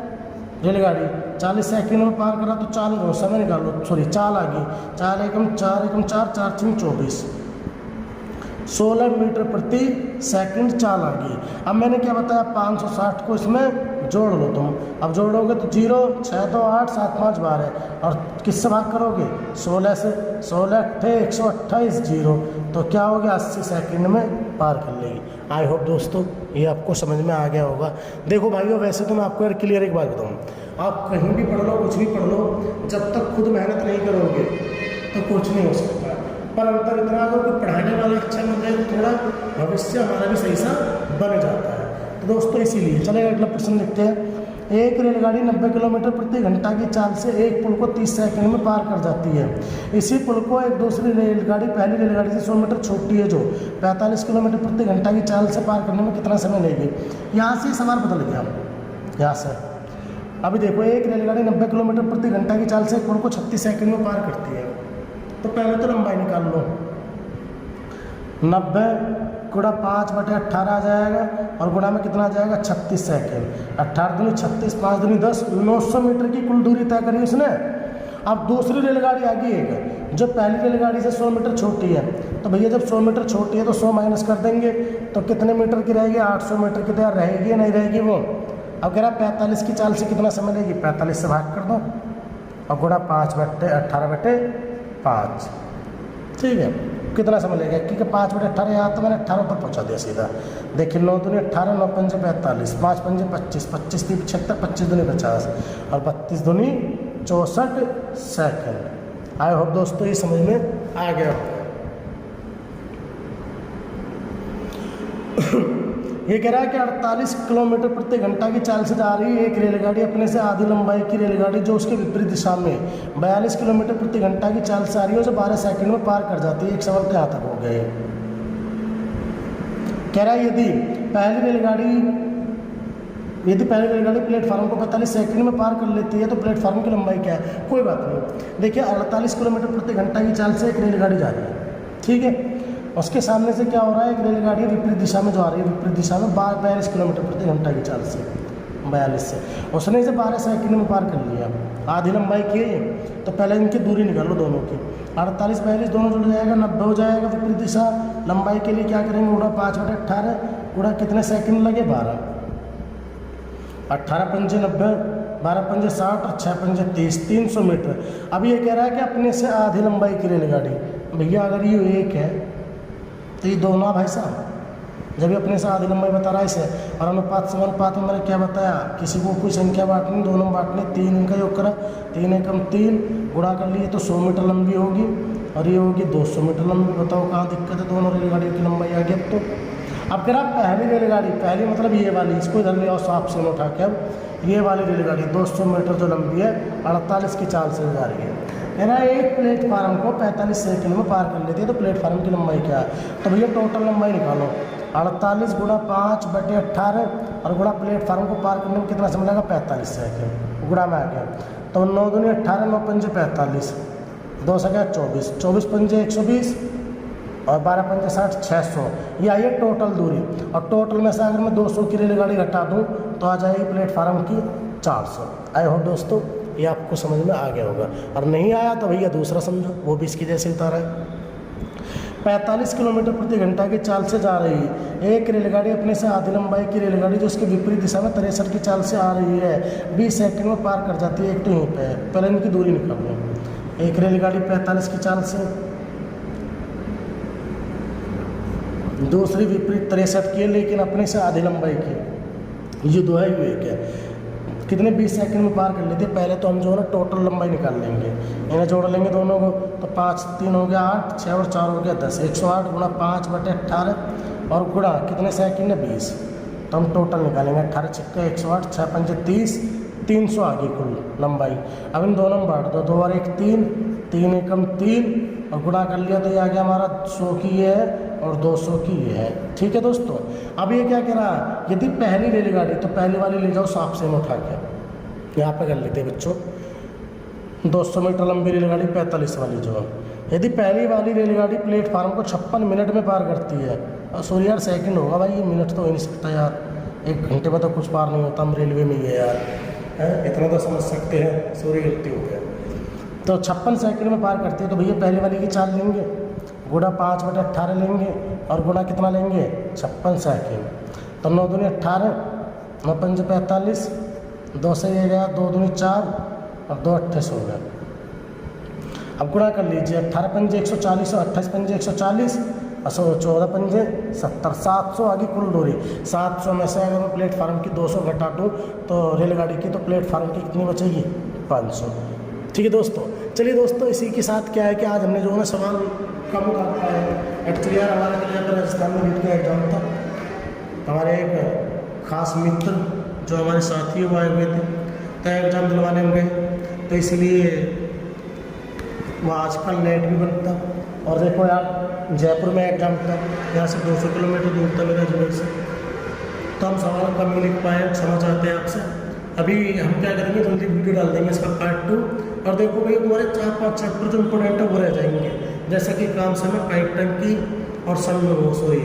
रेलगाड़ी, 40 सेकंड में पार करा तो चाल समय निकालो, सॉरी चाल आ गई। 4 एकम 4 एकम 4, 4 3 24, 16 मीटर प्रति सेकंड चाल आ गई। अब मैंने क्या बताया, 560 को इसमें जोड़ लो तुम। अब जोड़ोगे तो 0, 6 2 8, 7 5 12, और किससे भाग करोगे? 16 से। 16 8 128, 0, तो क्या हो गया? 80 सेकंड में पार कर लेगी। आई होप दोस्तों ये आपको समझ में आ गया होगा। देखो भाइयों, वैसे तो मैं आपको यार क्लियर एक बात बताऊँ, आप कहीं भी पढ़ लो, कुछ भी पढ़ लो, जब तक खुद मेहनत नहीं करोगे तो कुछ नहीं हो सकता। पर अंतर इतना अगर कोई पढ़ाने वाला अच्छा मिल जाए तो थोड़ा भविष्य हमारा भी सही सा बन जाता है। तो दोस्तों इसीलिए चलेगा अगला प्रश्न देखते हैं। एक रेलगाड़ी 90 किलोमीटर प्रति घंटा की चाल से एक पुल को 30 सेकंड में पार कर जाती है। इसी पुल को एक दूसरी रेलगाड़ी पहली रेलगाड़ी से 100 मीटर छोटी है जो 45 किलोमीटर प्रति घंटा की चाल से पार करने में कितना समय लेगी? यहाँ से सवाल बदल गया। यहाँ से अभी देखो, एक रेलगाड़ी 90 किलोमीटर प्रति घंटा की चाल से एक पुल को 36 सेकंड में पार करती है, तो पहले तो लंबाई निकाल लो। 90 गुणा 5/18 आ जाएगा, और गुणा में कितना आ जाएगा? 36 सेकंड। 18 दूनी 36, 5 दूनी 10, 900 मीटर की कुल दूरी तय करी उसने। अब दूसरी रेलगाड़ी आ गई एक, जो पहली रेलगाड़ी से 100 मीटर छोटी है, तो भैया जब 100 मीटर छोटी है तो 100 माइनस कर देंगे, तो कितने मीटर की रहेगी? 800 मीटर की तैयार रहेगी या नहीं रहेगी वो? अब कह रहा 45 की चाल से कितना समय लेगी? 45 से भाग कर दो और गुणा 5/18/5, ठीक है। कितना समय लगेगा? क्योंकि 5/18 यहाँ तो मैंने 18 पर पहुँचा दिया सीधा। देखिए 9 दूनी 18, 9 पंजे 45, 5 पंजे 25, 25 दूनी 75, 25 दूनी 50, और 32 दूनी 64 सेकंड। आई होप दोस्तों ये समझ में आ गया। ये कह रहा है कि 48 किलोमीटर प्रति घंटा की चाल से जा रही है एक रेलगाड़ी अपने से आधी लंबाई की रेलगाड़ी जो उसके विपरीत दिशा में 42 किलोमीटर प्रति घंटा की चाल से आ रही है, उसे 12 सेकंड में पार कर जाती है। एक सवाल यहाँ तक हो गए। कह रहा है यदि पहली रेलगाड़ी प्लेटफार्म को 45 सेकंड में पार कर लेती है तो प्लेटफार्म की लंबाई क्या है? कोई बात नहीं। देखिए 48 किलोमीटर प्रति घंटा की चाल से एक रेलगाड़ी जा रही है, ठीक है। उसके सामने से क्या हो रहा है? एक रेलगाड़ी विपरीत दिशा में जो आ रही है, विपरीत दिशा में 42 किलोमीटर प्रति घंटा की चाल से, 42 से उसने इसे 12 सेकंड में पार कर लिया। आधी लंबाई की है, तो पहले इनकी दूरी निकालो दोनों की। 48 42 दोनों जुड़ जाएगा, 90 हो जाएगा। विपरीत दिशा लंबाई के लिए क्या करेंगे? गुणा 5/18, गुणा कितने सेकंड लगे? 12। 18 पंजे 90, 12 पंजे 60 और 6 पंजे 30, 300 मीटर। अब ये कह रहा है कि अपने से आधी लंबाई की रेलगाड़ी, भैया अगर ये एक है तो ये दोनों भाई साहब, जब ये अपने से आधी लंबाई बता रहा है इसे, और अनुपात समानुपात में मैंने क्या बताया? किसी को कोई संख्या बांटनी, दोनों बांटने, 3 इनका योग करा, 3 एकम 3 गुणा कर लिए तो 100 मीटर लंबी होगी, और ये होगी 200 मीटर लंबी। बताओ कहाँ दिक्कत है? दोनों रेलगाड़ियों की लंबाई आ गई। अब कह रहा पहली रेलगाड़ी, पहली मतलब ये वाली, इसको इधर ले आओ साफ से उठा के। अब ये वाली रेलगाड़ी 200 मीटर जो लंबी है 48 की चाल से जा रही है। है ना, एक प्लेटफार्म को 45 सेकंड में पार कर लेती है, तो प्लेटफार्म की लंबाई क्या है? तो भैया टोटल लंबाई निकालो, 48 गुणा 5/18 और गुणा प्लेटफार्म को पार करने में कितना समय लगा? 45 सेकंड, गुणा में आ गया। तो 9 दूनी 18, 9 पंजे 45, 2 से गया 24, 24 पंजे 120 और 12 पंजे 60, 600। ये आई है टोटल दूरी। और टोटल में से अगर मैं 200 की रेलगाड़ी घटा दूँ तो आ जाएगी प्लेटफार्म की 400। आई होप दोस्तों ये आपको समझ में आ गया होगा, और नहीं आया तो भैया दूसरा समझो, वो भी इसकी जैसे उतारा है। 45 किलोमीटर प्रति घंटा की चाल से जा रही है एक रेलगाड़ी अपने से आधी लंबाई की रेलगाड़ी जो उसके विपरीत दिशा में 63 की चाल से आ रही है 20 सेकंड में पार कर जाती है। एक तो यहीं पे है, पहले इनकी दूरी निकाल लो। एक रेलगाड़ी 45 की चाल से, दूसरी विपरीत 63 की है लेकिन अपने से आधी लंबाई की, ये दो है ये एक है। कितने 20 सेकंड में पार कर लेते हैं। पहले तो हम जो है ना टोटल लंबाई निकाल लेंगे, इन्हें जोड़ लेंगे दोनों को, तो 5 3 हो गया 8, 6 और 4 हो गया 10, 108 गुणा 5/18 और गुणा कितने सेकंड है 20। तो हम टोटल निकालेंगे 18 छक्का 108, 6 पंजे 30, 300 आ गई कुल लंबाई। अब इन दोनों में बांट दो, 2 और 1 3, 3 एकम 3 और गुणा कर लिया तो ये आ गया हमारा 100 की ये है और 200 की ये है। ठीक है दोस्तों, अब ये क्या कह रहा है, यदि पहली रेलगाड़ी, तो पहली वाली ले जाओ साफ से उठा के, यहाँ पे कर लेते हैं बच्चों। 200 मीटर लंबी रेलगाड़ी 45 वाली जो है, यदि पहली वाली रेलगाड़ी प्लेटफार्म को 56 मिनट में पार करती है, और सॉरी यार सेकंड होगा भाई, ये मिनट तो हो नहीं सकता यार, 1 घंटे में तो कुछ पार नहीं होता, हम रेलवे में ही है यार, है इतना तो समझ सकते हैं, सॉरी गलती हो गया। तो 56 सेकंड में पार करती है, तो भैया पहले वाली की चाल लेंगे, गुणा 5/18 लेंगे और गुणा कितना लेंगे 56 सेकंड। तो 9 दूनी 18, 9 पंजे 45, 2 से ये गया 2 दूनी 4 और 2 28 हो गया। अब गुणा कर लीजिए, 18 पंजे 140 और 28 पंजे 140 और 14 पंजे 70, 700 आ गई कुल दूरी। 700 में से अगर मैं प्लेटफार्म की 200 घटा दूँ तो रेलगाड़ी की, तो प्लेटफार्म की कितनी बचेगी 500। ठीक है दोस्तों, चलिए दोस्तों इसी के साथ क्या है कि आज हमने जो है ना सवाल कम कर पाए हैं। एक्चुअली यार हमारे के लिए राजस्थान में नीट का एग्जाम था, हमारे एक खास मित्र जो हमारे साथी वो आए हुए थे, तो एग्ज़ाम दिलवाने में गए, तो इसलिए वो आजकल लेट भी बनता। और देखो यार जयपुर में एग्ज़ाम था, यहाँ से 200 किलोमीटर दूर था मेरा अजमेर से, तो हम सवाल कम ही लिख पाए, क्षमा चाहते हैं आपसे। अभी हम क्या करेंगे, जल्दी वीडियो डाल देंगे इसका पार्ट 2, और देखो भाई तुम्हारे 4-5 चैप्टर जो इम्पोर्टेंट है वो रह जाएंगे, जैसा कि काम समय, पाइप टंकी और सन वो सोई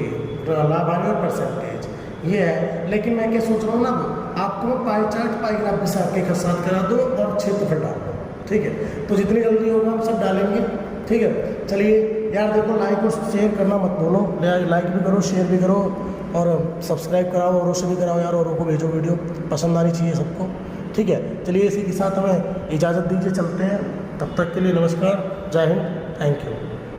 लाभानी और परसेंटेज ये है। लेकिन मैं क्या सोच रहा हूँ ना, आपको मैं पाई चार्ट पाईग्राफ भी साथ के साथ करा दूँ और क्षेत्रफल डाल दूँ, ठीक है, तो जितनी जल्दी होगा हम सब डालेंगे। ठीक है, चलिए यार देखो लाइक और शेयर करना मत भूलो, लाइक भी करो, शेयर भी करो और सब्सक्राइब कराओ, औरों से भी कराओ यार, औरों को भेजो, वीडियो पसंद आनी चाहिए सबको। ठीक है, चलिए इसी के साथ हमें इजाज़त दीजिए, चलते हैं, तब तक के लिए नमस्कार, जय हिंद, थैंक यू।